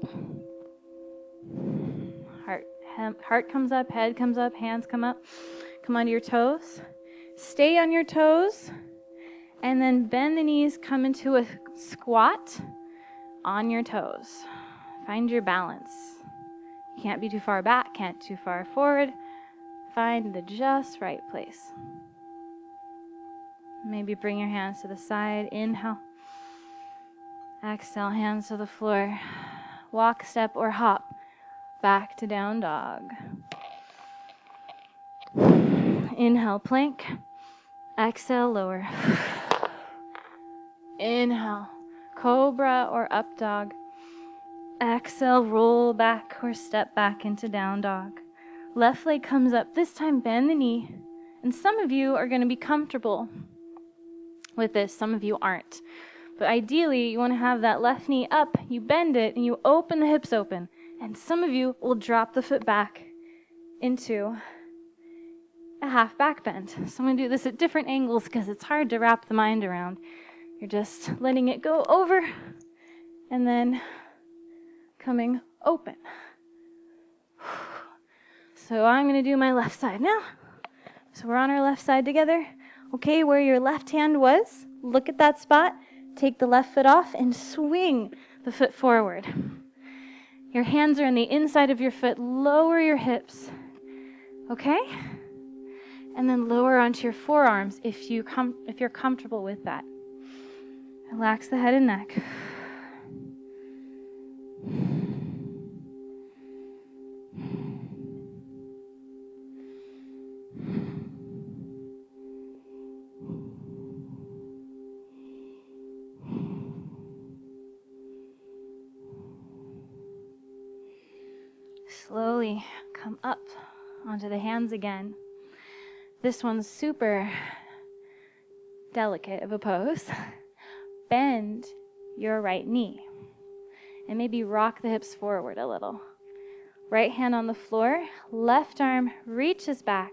Heart comes up, head comes up, hands come up. Come onto your toes. Stay on your toes. And then bend the knees, come into a squat on your toes. Find your balance. You can't be too far back, can't too far forward. Find the just right place. Maybe bring your hands to the side. Inhale. Exhale, hands to the floor. Walk, step, or hop back to down dog. Inhale, plank. Exhale, lower. Inhale, cobra or up dog. Exhale, roll back or step back into down dog. Left leg comes up. This time, bend the knee. And some of you are going to be comfortable with this. Some of you aren't. But ideally, you want to have that left knee up. You bend it, and you open the hips open. And some of you will drop the foot back into a half back bend. So I'm going to do this at different angles because it's hard to wrap the mind around. You're just letting it go over and then coming open. So I'm going to do my left side now. So we're on our left side together. Okay, where your left hand was, look at that spot. Take the left foot off and swing the foot forward. Your hands are on the inside of your foot. Lower your hips. Okay? And then lower onto your forearms if you're comfortable with that. Relax the head and neck. Slowly come up onto the hands again. This one's super delicate of a pose. Bend your right knee and maybe rock the hips forward a little. Right hand on the floor, left arm reaches back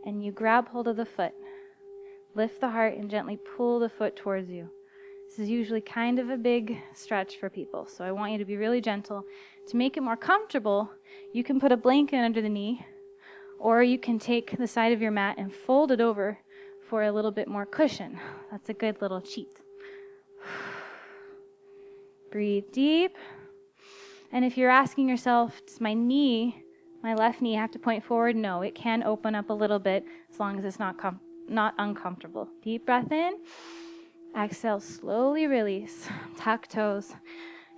and you grab hold of the foot. Lift the heart and gently pull the foot towards you. This is usually kind of a big stretch for people, so I want you to be really gentle. To make it more comfortable, you can put a blanket under the knee, or you can take the side of your mat and fold it over for a little bit more cushion. That's a good little cheat. Breathe deep. And if you're asking yourself, does my left knee have to point forward? No, it can open up a little bit as long as it's not uncomfortable. Deep breath in. Exhale, slowly release. Tuck toes.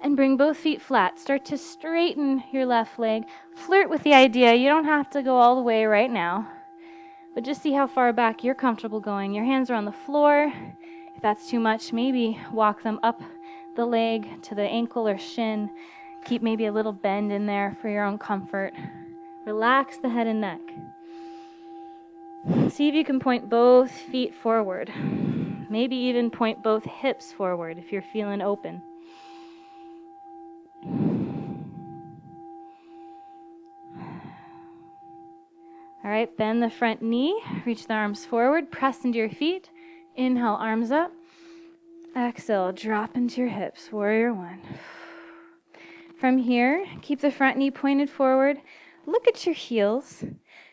And bring both feet flat. Start to straighten your left leg. Flirt with the idea. You don't have to go all the way right now. But just see how far back you're comfortable going. Your hands are on the floor. If that's too much, maybe walk them up the leg to the ankle or shin. Keep maybe a little bend in there for your own comfort. Relax the head and neck. See if you can point both feet forward. Maybe even point both hips forward if you're feeling open. All right, bend the front knee, reach the arms forward, press into your feet. Inhale, arms up. Exhale, drop into your hips, warrior one. From here, keep the front knee pointed forward. Look at your heels.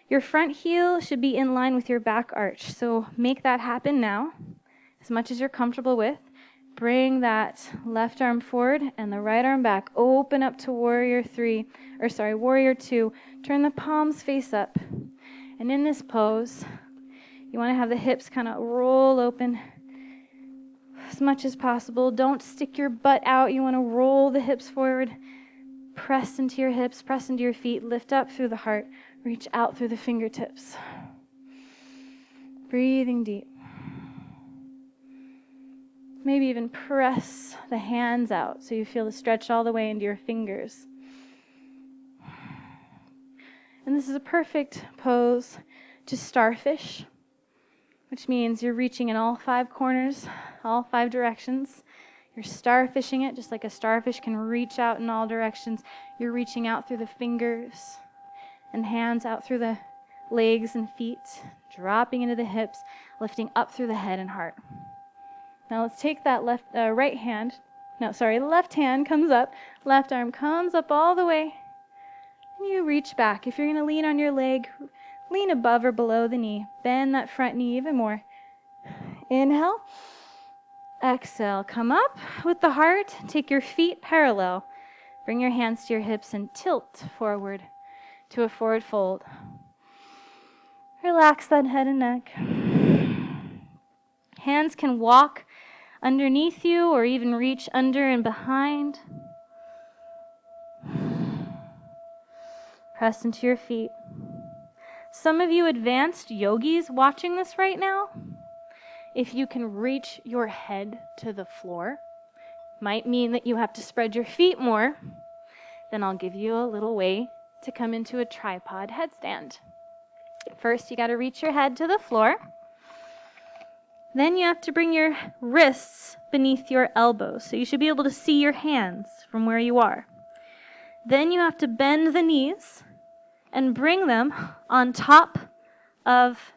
Your front heel should be in line with your back arch, so make that happen now, as much as you're comfortable with. Bring that left arm forward and the right arm back. Open up to warrior two. Turn the palms face up. And in this pose, you want to have the hips kind of roll open as much as possible. Don't stick your butt out. You want to roll the hips forward. Press into your hips, press into your feet. Lift up through the heart. Reach out through the fingertips. Breathing deep. Maybe even press the hands out so you feel the stretch all the way into your fingers. And this is a perfect pose to starfish, which means you're reaching in all 5 corners, all 5 directions. You're starfishing it, just like a starfish can reach out in all directions. You're reaching out through the fingers and hands out through the legs and feet, dropping into the hips, lifting up through the head and heart. Now let's take that left hand comes up, left arm comes up all the way, and you reach back. If you're going to lean on your leg, lean above or below the knee. Bend that front knee even more. Inhale. Exhale. Come up with the heart. Take your feet parallel. Bring your hands to your hips and tilt forward to a forward fold. Relax that head and neck. Hands can walk underneath you or even reach under and behind. Press into your feet. Some of you advanced yogis watching this right now, if you can reach your head to the floor, might mean that you have to spread your feet more. Then I'll give you a little way to come into a tripod headstand. First, you got to reach your head to the floor. Then you have to bring your wrists beneath your elbows, so you should be able to see your hands from where you are. Then you have to bend the knees and bring them on top of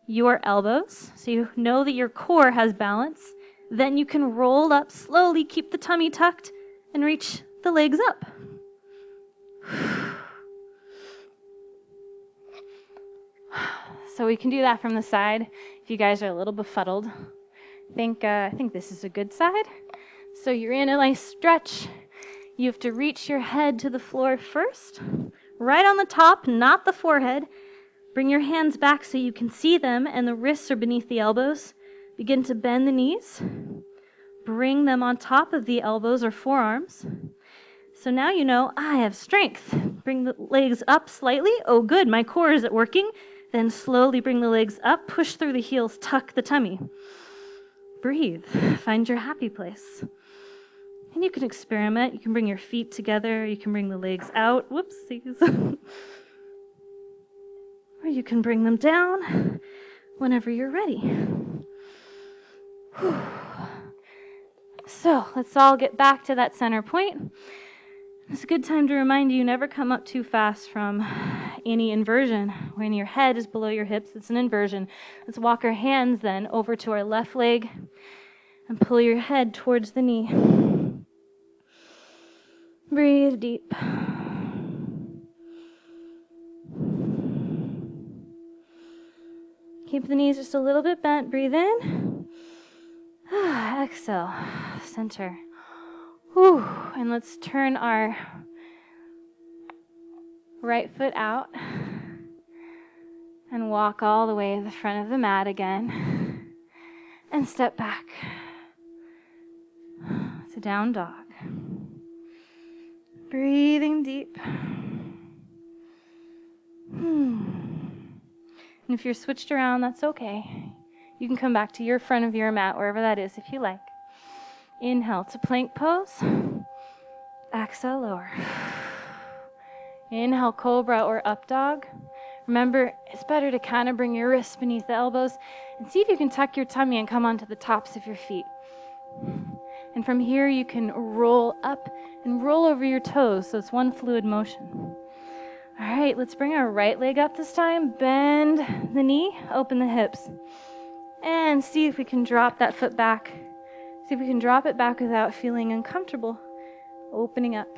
your elbows, so you know that your core has balance. Then you can roll up slowly, keep the tummy tucked, and reach the legs up. So we can do that from the side. If you guys are a little befuddled, I think this is a good side. So you're in a nice stretch. You have to reach your head to the floor first, right on the top, not the forehead. Bring your hands back so you can see them, and the wrists are beneath the elbows. Begin to bend the knees. Bring them on top of the elbows or forearms. So now you know I have strength. Bring the legs up slightly. Oh, good, my core isn't working. Then slowly bring the legs up, push through the heels, tuck the tummy. Breathe. Find your happy place. And you can experiment. You can bring your feet together. You can bring the legs out. Whoopsies. Or you can bring them down whenever you're ready. Whew. So let's all get back to that center point. It's a good time to remind you, never come up too fast from any inversion. When your head is below your hips, it's an inversion. Let's walk our hands then over to our left leg and pull your head towards the knee. Breathe deep. Keep the knees just a little bit bent. Breathe in. Exhale. Center. Whew. And let's turn our right foot out and walk all the way to the front of the mat again and step back to down dog. Breathing deep. And if you're switched around, that's okay. You can come back to your front of your mat, wherever that is, if you like. Inhale to plank pose. Exhale, lower. Inhale, cobra or up dog. Remember, it's better to kind of bring your wrists beneath the elbows and see if you can tuck your tummy and come onto the tops of your feet. And from here, you can roll up and roll over your toes, so it's one fluid motion. All right, let's bring our right leg up this time. Bend the knee, open the hips. And see if we can drop that foot back. See if we can drop it back without feeling uncomfortable. Opening up.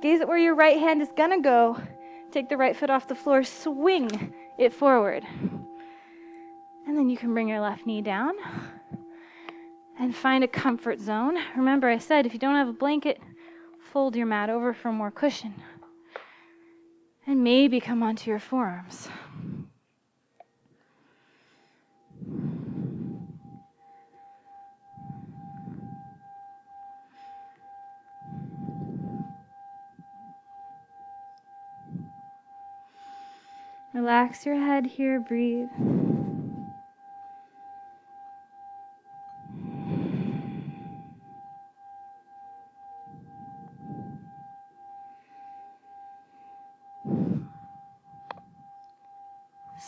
Gaze at where your right hand is gonna go. Take the right foot off the floor, swing it forward. And then you can bring your left knee down and find a comfort zone. Remember, I said if you don't have a blanket, fold your mat over for more cushion. And maybe come onto your forearms. Relax your head here, breathe.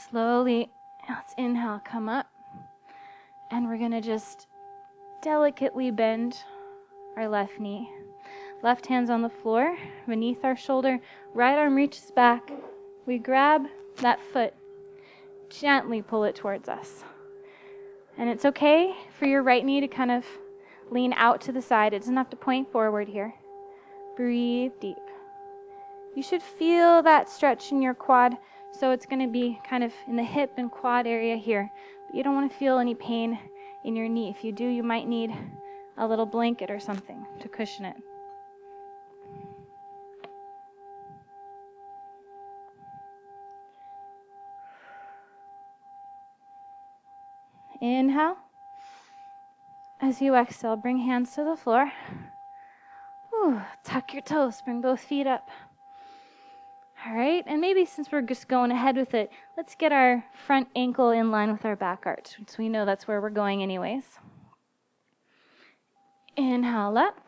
Slowly, let's inhale, come up. And we're gonna just delicately bend our left knee. Left hand's on the floor, beneath our shoulder, right arm reaches back. We grab that foot, gently pull it towards us. And it's okay for your right knee to kind of lean out to the side. It doesn't have to point forward here. Breathe deep. You should feel that stretch in your quad, so it's going to be kind of in the hip and quad area here. But you don't want to feel any pain in your knee. If you do, you might need a little blanket or something to cushion it. Inhale. As you exhale, bring hands to the floor. Ooh, tuck your toes, bring both feet up. All right, and maybe since we're just going ahead with it, let's get our front ankle in line with our back arch, so we know that's where we're going anyways. Inhale up,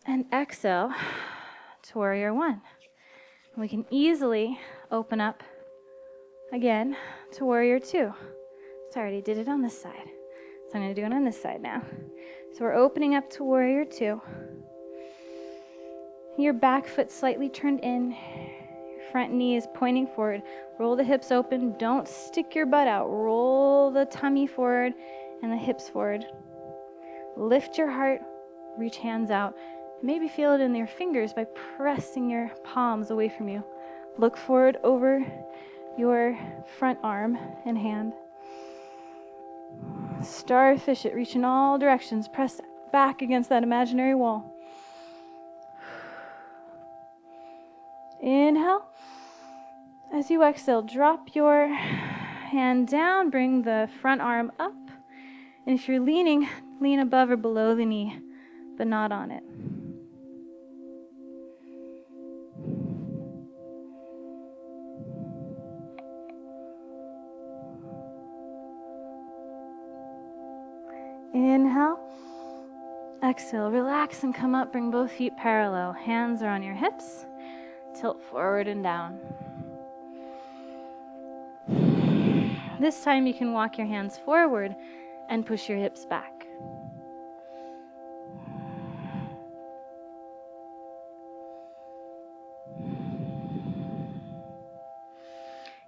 and exhale to warrior one. And we can easily open up again to warrior two. So I already did it on this side, so I'm going to do it on this side now. So we're opening up to warrior two. Your back foot slightly turned in. Your front knee is pointing forward. Roll the hips open. Don't stick your butt out. Roll the tummy forward and the hips forward. Lift your heart. Reach hands out. Maybe feel it in your fingers by pressing your palms away from you. Look forward over your front arm and hand. Starfish it. Reach in all directions. Press back against that imaginary wall. Inhale. As you exhale, drop your hand down, bring the front arm up. And if you're leaning, lean above or below the knee, but not on it. Inhale. Exhale, relax and come up, bring both feet parallel. Hands are on your hips. Tilt forward and down. This time you can walk your hands forward and push your hips back.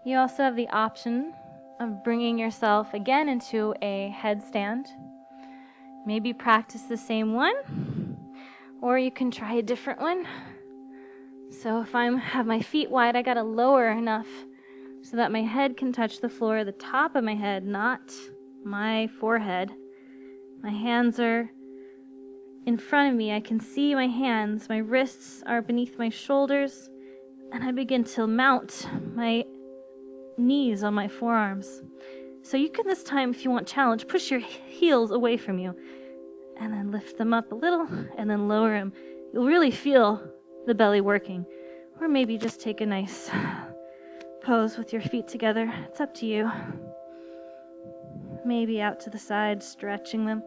You also have the option of bringing yourself again into a headstand. Maybe practice the same one, or you can try a different one. So if I have my feet wide, I gotta lower enough so that my head can touch the floor, the top of my head, not my forehead. My hands are in front of me. I can see my hands. My wrists are beneath my shoulders, and I begin to mount my knees on my forearms. So you can this time, if you want challenge, push your heels away from you, and then lift them up a little, and then lower them. You'll really feel the belly working. Or maybe just take a nice pose with your feet together. It's up to you. Maybe out to the side, stretching them.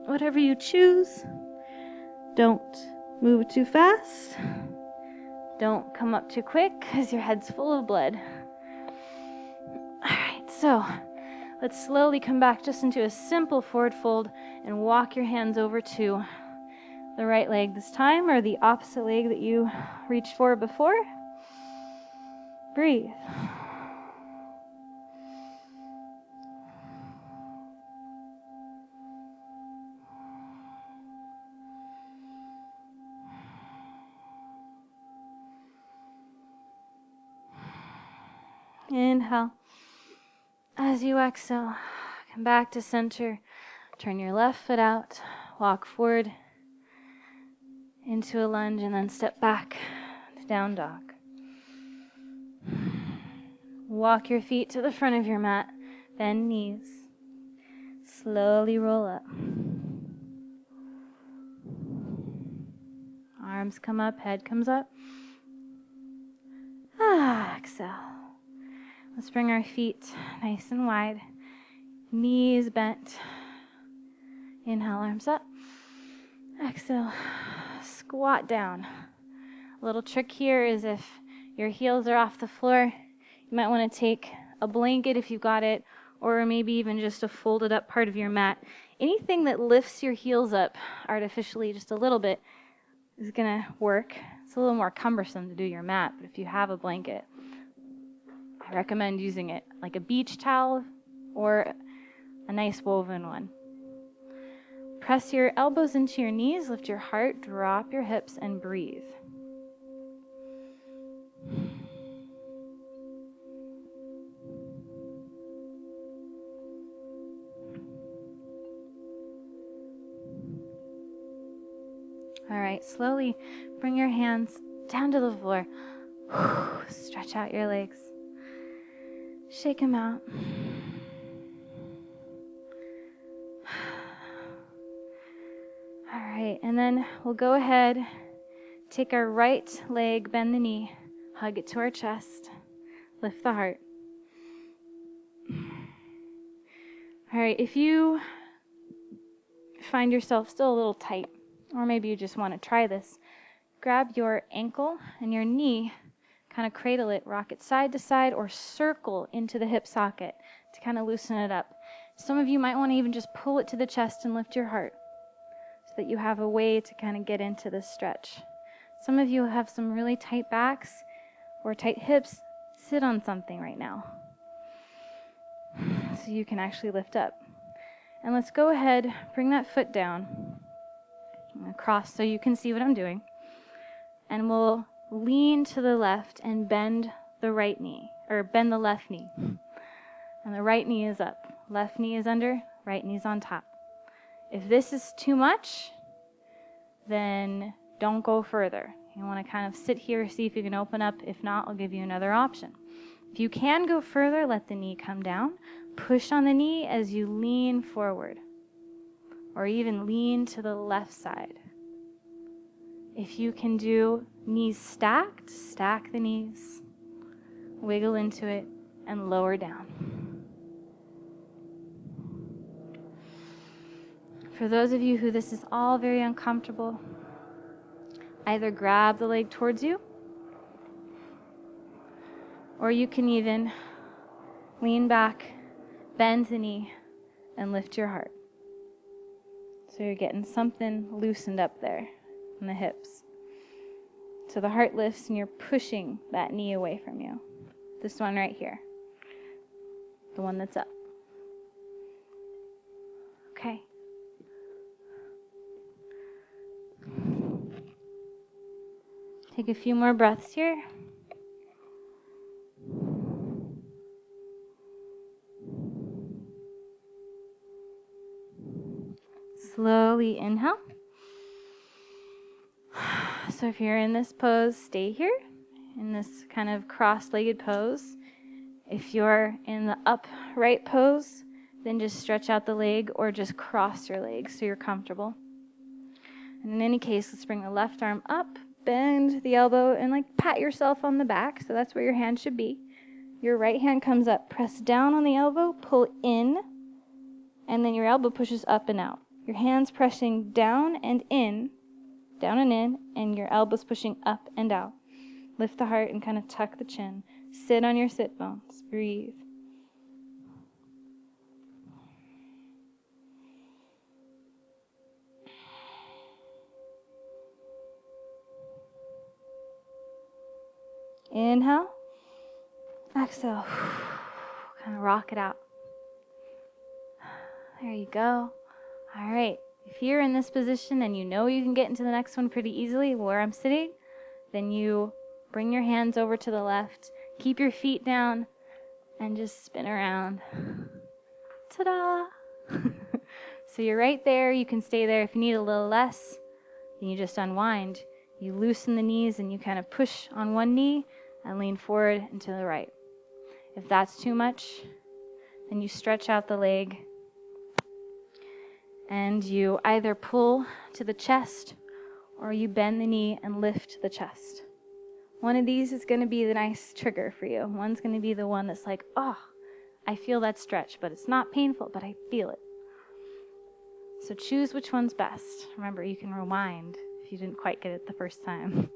Whatever you choose. Don't move too fast. Don't come up too quick, because your head's full of blood. Alright, so let's slowly come back just into a simple forward fold and walk your hands over to the right leg this time, or the opposite leg that you reached for before. Breathe. Inhale. As as you exhale, come back to center. Turn your left foot out, walk forward into a lunge, and then step back to down dog. Walk your feet to the front of your mat, bend knees, slowly roll up. Arms come up, head comes up. Exhale. Let's bring our feet nice and wide, knees bent. Inhale, arms up. Exhale, squat down. A little trick here is if your heels are off the floor, you might want to take a blanket if you've got it, or maybe even just a folded up part of your mat. Anything that lifts your heels up artificially just a little bit is going to work. It's a little more cumbersome to do your mat, but if you have a blanket, I recommend using it like a beach towel or a nice woven one. Press your elbows into your knees, lift your heart, drop your hips, and breathe. All right, slowly bring your hands down to the floor. Stretch out your legs. Shake them out. All right, and then we'll go ahead, take our right leg, bend the knee, hug it to our chest, lift the heart. All right, if you find yourself still a little tight, or maybe you just want to try this, grab your ankle and your knee, kind of cradle it, rock it side to side, or circle into the hip socket to kind of loosen it up. Some of you might want to even just pull it to the chest and lift your heart so that you have a way to kind of get into this stretch. Some of you have some really tight backs or tight hips. Sit on something right now so you can actually lift up. And let's go ahead, bring that foot down. I'm going to cross so you can see what I'm doing. And we'll lean to the left and bend the right knee, or bend the left knee. And the right knee is up. Left knee is under, right knee's on top. If this is too much, then don't go further. You want to kind of sit here, see if you can open up. If not, I'll give you another option. If you can go further, let the knee come down. Push on the knee as you lean forward, or even lean to the left side. If you can do knees stacked, stack the knees, wiggle into it, and lower down. For those of you who this is all very uncomfortable, either grab the leg towards you, or you can even lean back, bend the knee, and lift your heart. So you're getting something loosened up there in the hips. So the heart lifts and you're pushing that knee away from you. This one right here, the one that's up. Okay. Take a few more breaths here. Slowly inhale. So if you're in this pose, stay here, in this kind of cross-legged pose. If you're in the upright pose, then just stretch out the leg or just cross your legs so you're comfortable. And in any case, let's bring the left arm up, bend the elbow, and like pat yourself on the back. So that's where your hand should be. Your right hand comes up, press down on the elbow, pull in, and then your elbow pushes up and out. Your hand's pressing down and in, and your elbow's pushing up and out. Lift the heart and kind of tuck the chin. Sit on your sit bones. Breathe. Inhale. Exhale. Kind of rock it out. There you go. All right. If you're in this position and you know you can get into the next one pretty easily where I'm sitting, then you bring your hands over to the left, keep your feet down, and just spin around. Ta-da! So you're right there. You can stay there. If you need a little less, then you just unwind. You loosen the knees and you kind of push on one knee and lean forward and to the right. If that's too much, then you stretch out the leg and you either pull to the chest or you bend the knee and lift the chest. One of these is going to be the nice trigger for you. One's going to be the one that's like, oh, I feel that stretch, but it's not painful, but I feel it. So choose which one's best. Remember, you can rewind if you didn't quite get it the first time.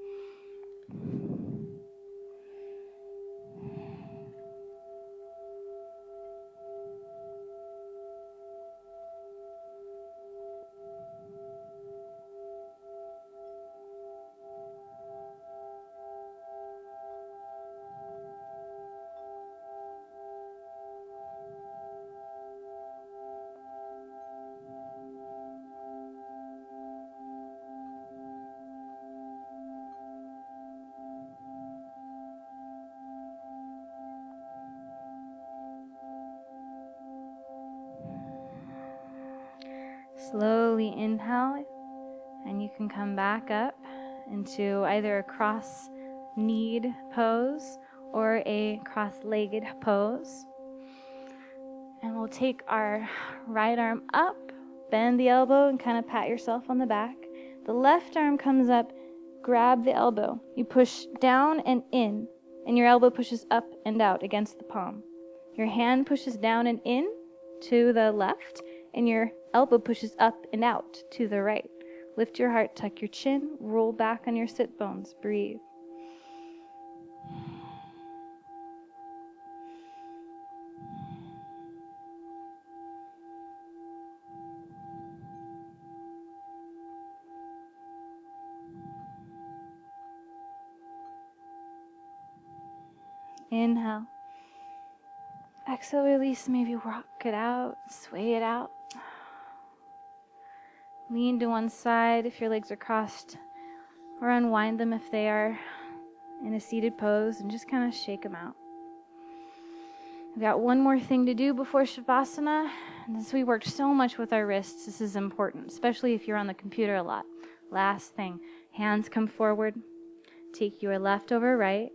Slowly inhale, and you can come back up into either a cross-kneed pose or a cross-legged pose. And we'll take our right arm up, bend the elbow, and kind of pat yourself on the back. The left arm comes up, grab the elbow. You push down and in, and your elbow pushes up and out against the palm. Your hand pushes down and in to the left, and your elbow pushes up and out to the right. Lift your heart, tuck your chin, roll back on your sit bones. Breathe. Inhale. Exhale, release. Maybe rock it out, sway it out. Lean to one side if your legs are crossed, or unwind them if they are in a seated pose, and just kind of shake them out. We've got one more thing to do before Shavasana. And since we worked so much with our wrists, this is important, especially if you're on the computer a lot. Last thing, hands come forward. Take your left over right.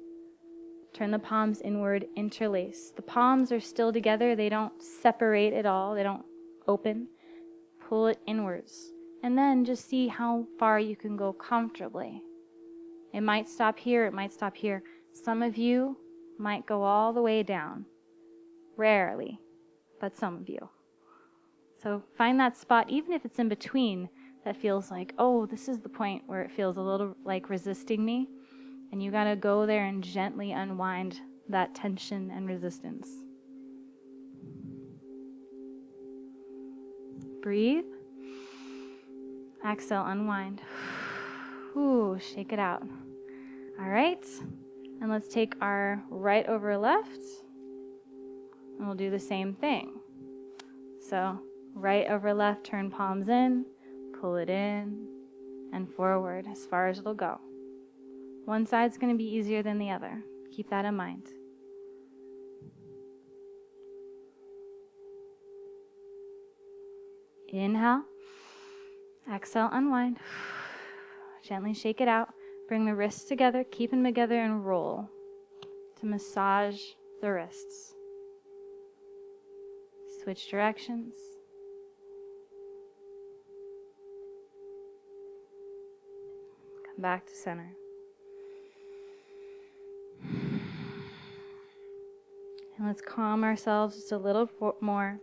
Turn the palms inward, interlace. The palms are still together. They don't separate at all. They don't open. Pull it inwards. And then just see how far you can go comfortably. It might stop here. It might stop here. Some of you might go all the way down. Rarely, but some of you. So find that spot, even if it's in between, that feels like, oh, this is the point where it feels a little like resisting me. And you got to go there and gently unwind that tension and resistance. Breathe. Exhale, unwind. Ooh, shake it out. All right. And let's take our right over left. And we'll do the same thing. So right over left, turn palms in, pull it in, and forward as far as it'll go. One side's going to be easier than the other. Keep that in mind. Inhale. Exhale, unwind. Gently shake it out. Bring the wrists together, keep them together, and roll to massage the wrists. Switch directions. Come back to center. And let's calm ourselves just a little more.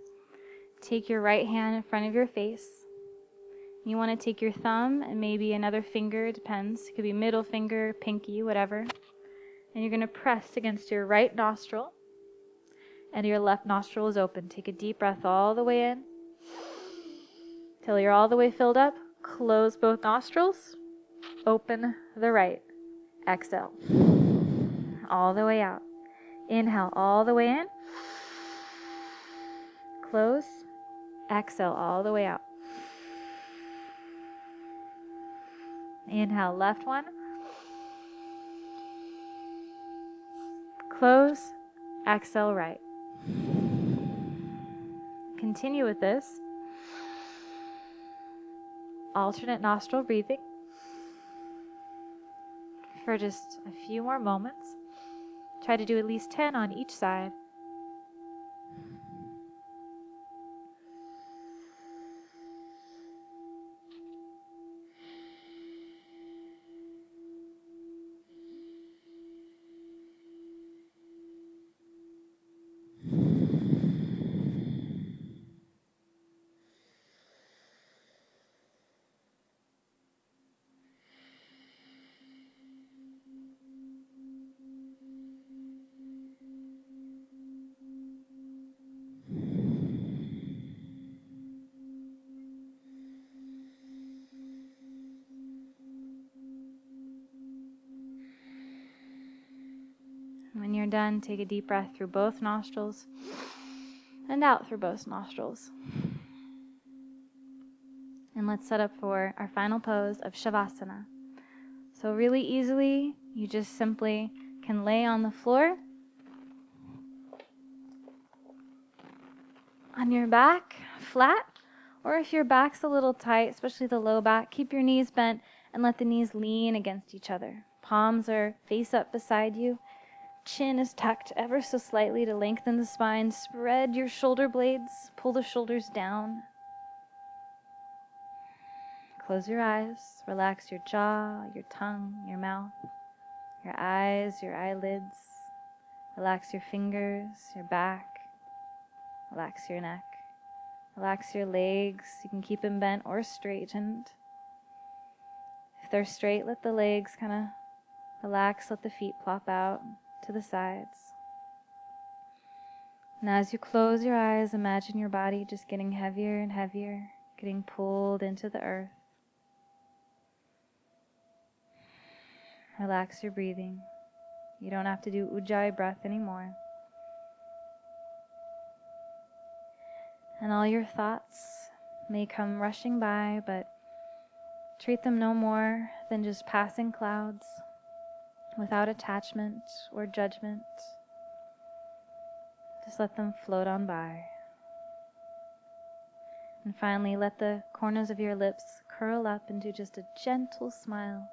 Take your right hand in front of your face. You want to take your thumb and maybe another finger, it depends. It could be middle finger, pinky, whatever. And you're going to press against your right nostril. And your left nostril is open. Take a deep breath all the way in. Till you're all the way filled up. Close both nostrils. Open the right. Exhale. All the way out. Inhale all the way in. Close. Exhale all the way out. Inhale, left one. Close. Exhale, right. continue with this. Alternate nostril breathing for just a few more moments. Try to do at least 10 on each side. When you're done, take a deep breath through both nostrils and out through both nostrils. And let's set up for our final pose of Shavasana. So really easily, you just simply can lay on the floor, on your back, flat, or if your back's a little tight, especially the low back, keep your knees bent and let the knees lean against each other. Palms are face up beside you. Chin is tucked ever so slightly to lengthen the spine. Spread your shoulder blades, pull the shoulders down. Close your eyes, relax your jaw, your tongue, your mouth, your eyes, your eyelids. Relax your fingers, your back. Relax your neck. Relax your legs. You can keep them bent or straightened. If they're straight, let the legs kind of relax. Let the feet plop out to the sides. And as you close your eyes, imagine your body just getting heavier and heavier, getting pulled into the earth. Relax your breathing. You don't have to do Ujjayi breath anymore. And all your thoughts may come rushing by, but treat them no more than just passing clouds without attachment or judgment. Just let them float on by. And finally, let the corners of your lips curl up into just a gentle smile.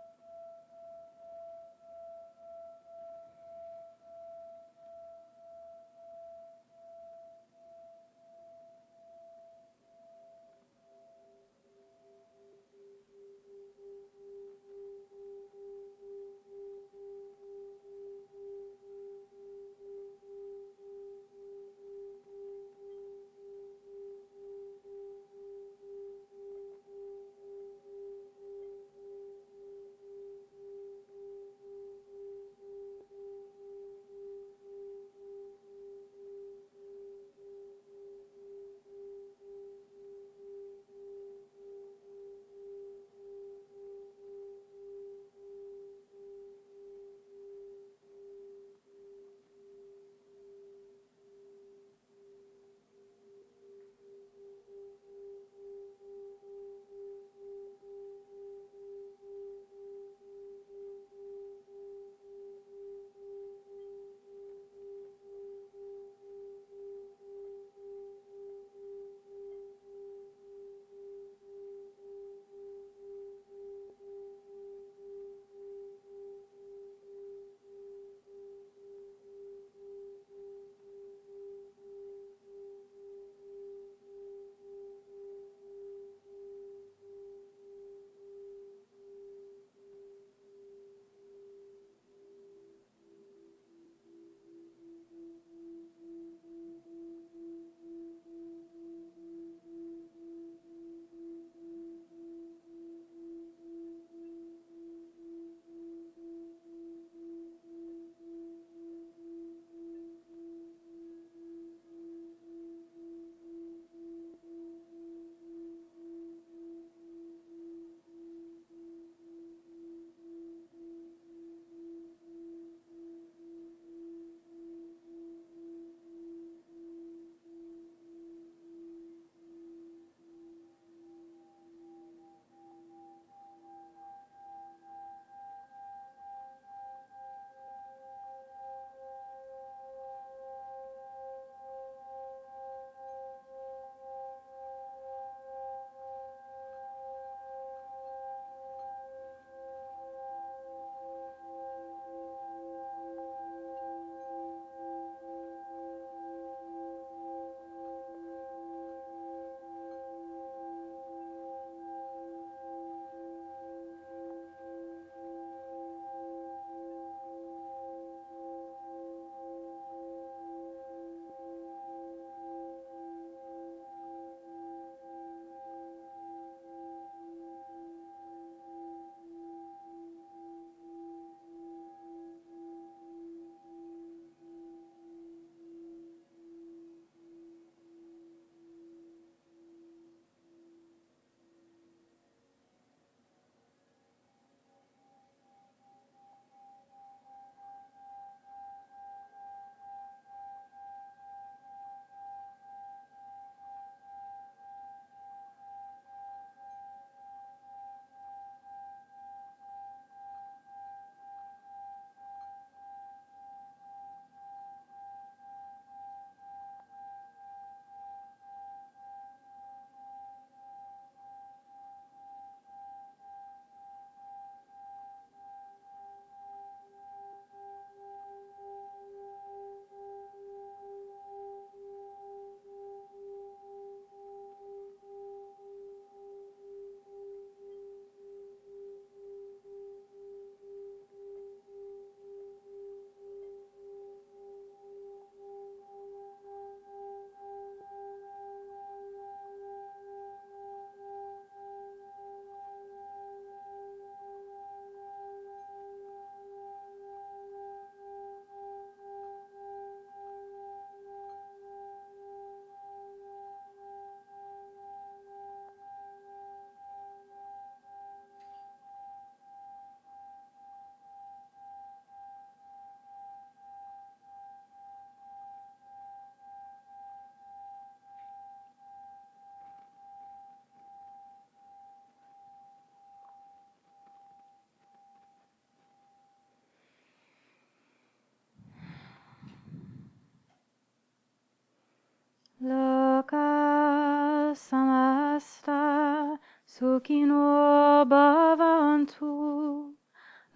samasta sukhino bhavantu.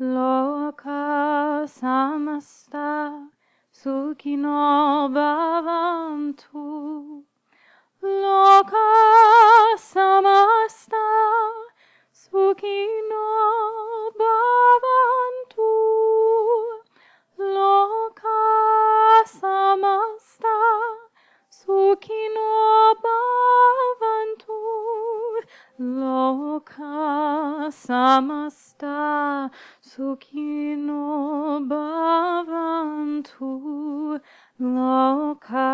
Loka samasta sukhino bhavantu. Loka samasta sukhino bhavantu. Loka samasta sukhino bhavantu. Loka samasta sukhino bhavantu. Loka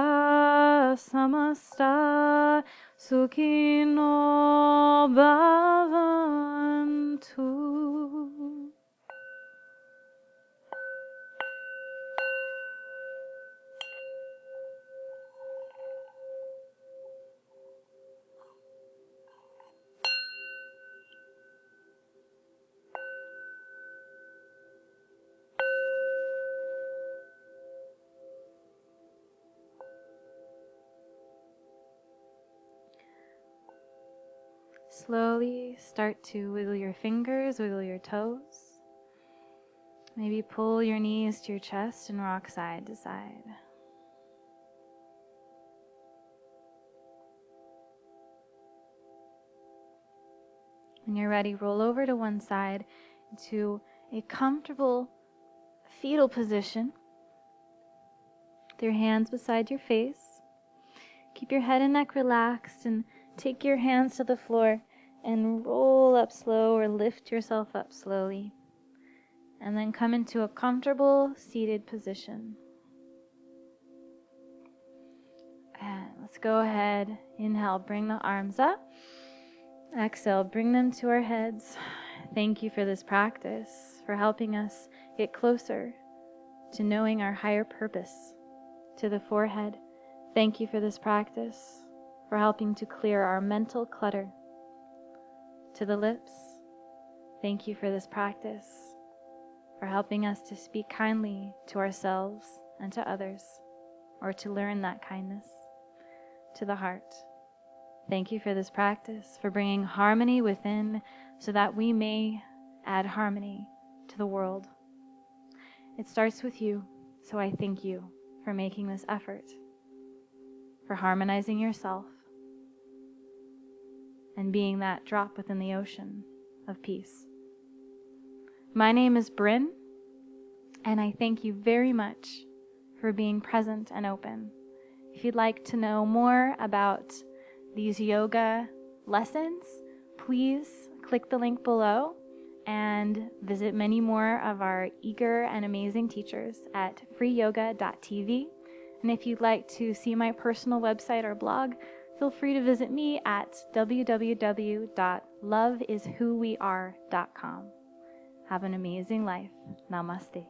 samasta sukhino bhavantu. Slowly start to wiggle your fingers, wiggle your toes. Maybe pull your knees to your chest and rock side to side. When you're ready, roll over to one side into a comfortable fetal position with your hands beside your face. Keep your head and neck relaxed and take your hands to the floor and roll up slow or lift yourself up slowly. And then come into a comfortable seated position. And let's go ahead. Inhale, bring the arms up. Exhale, bring them to our heads. Thank you for this practice, for helping us get closer to knowing our higher purpose. To the forehead, thank you for this practice, for helping to clear our mental clutter. To the lips, thank you for this practice, for helping us to speak kindly to ourselves and to others, or to learn that kindness. To the heart, thank you for this practice, for bringing harmony within so that we may add harmony to the world. It starts with you, so I thank you for making this effort, for harmonizing yourself, and being that drop within the ocean of peace. My name is Bryn, and I thank you very much for being present and open. If you'd like to know more about these yoga lessons, please click the link below and visit many more of our eager and amazing teachers at freeyoga.tv. And if you'd like to see my personal website or blog, feel free to visit me at www.loveiswhoweare.com. Have an amazing life. Namaste.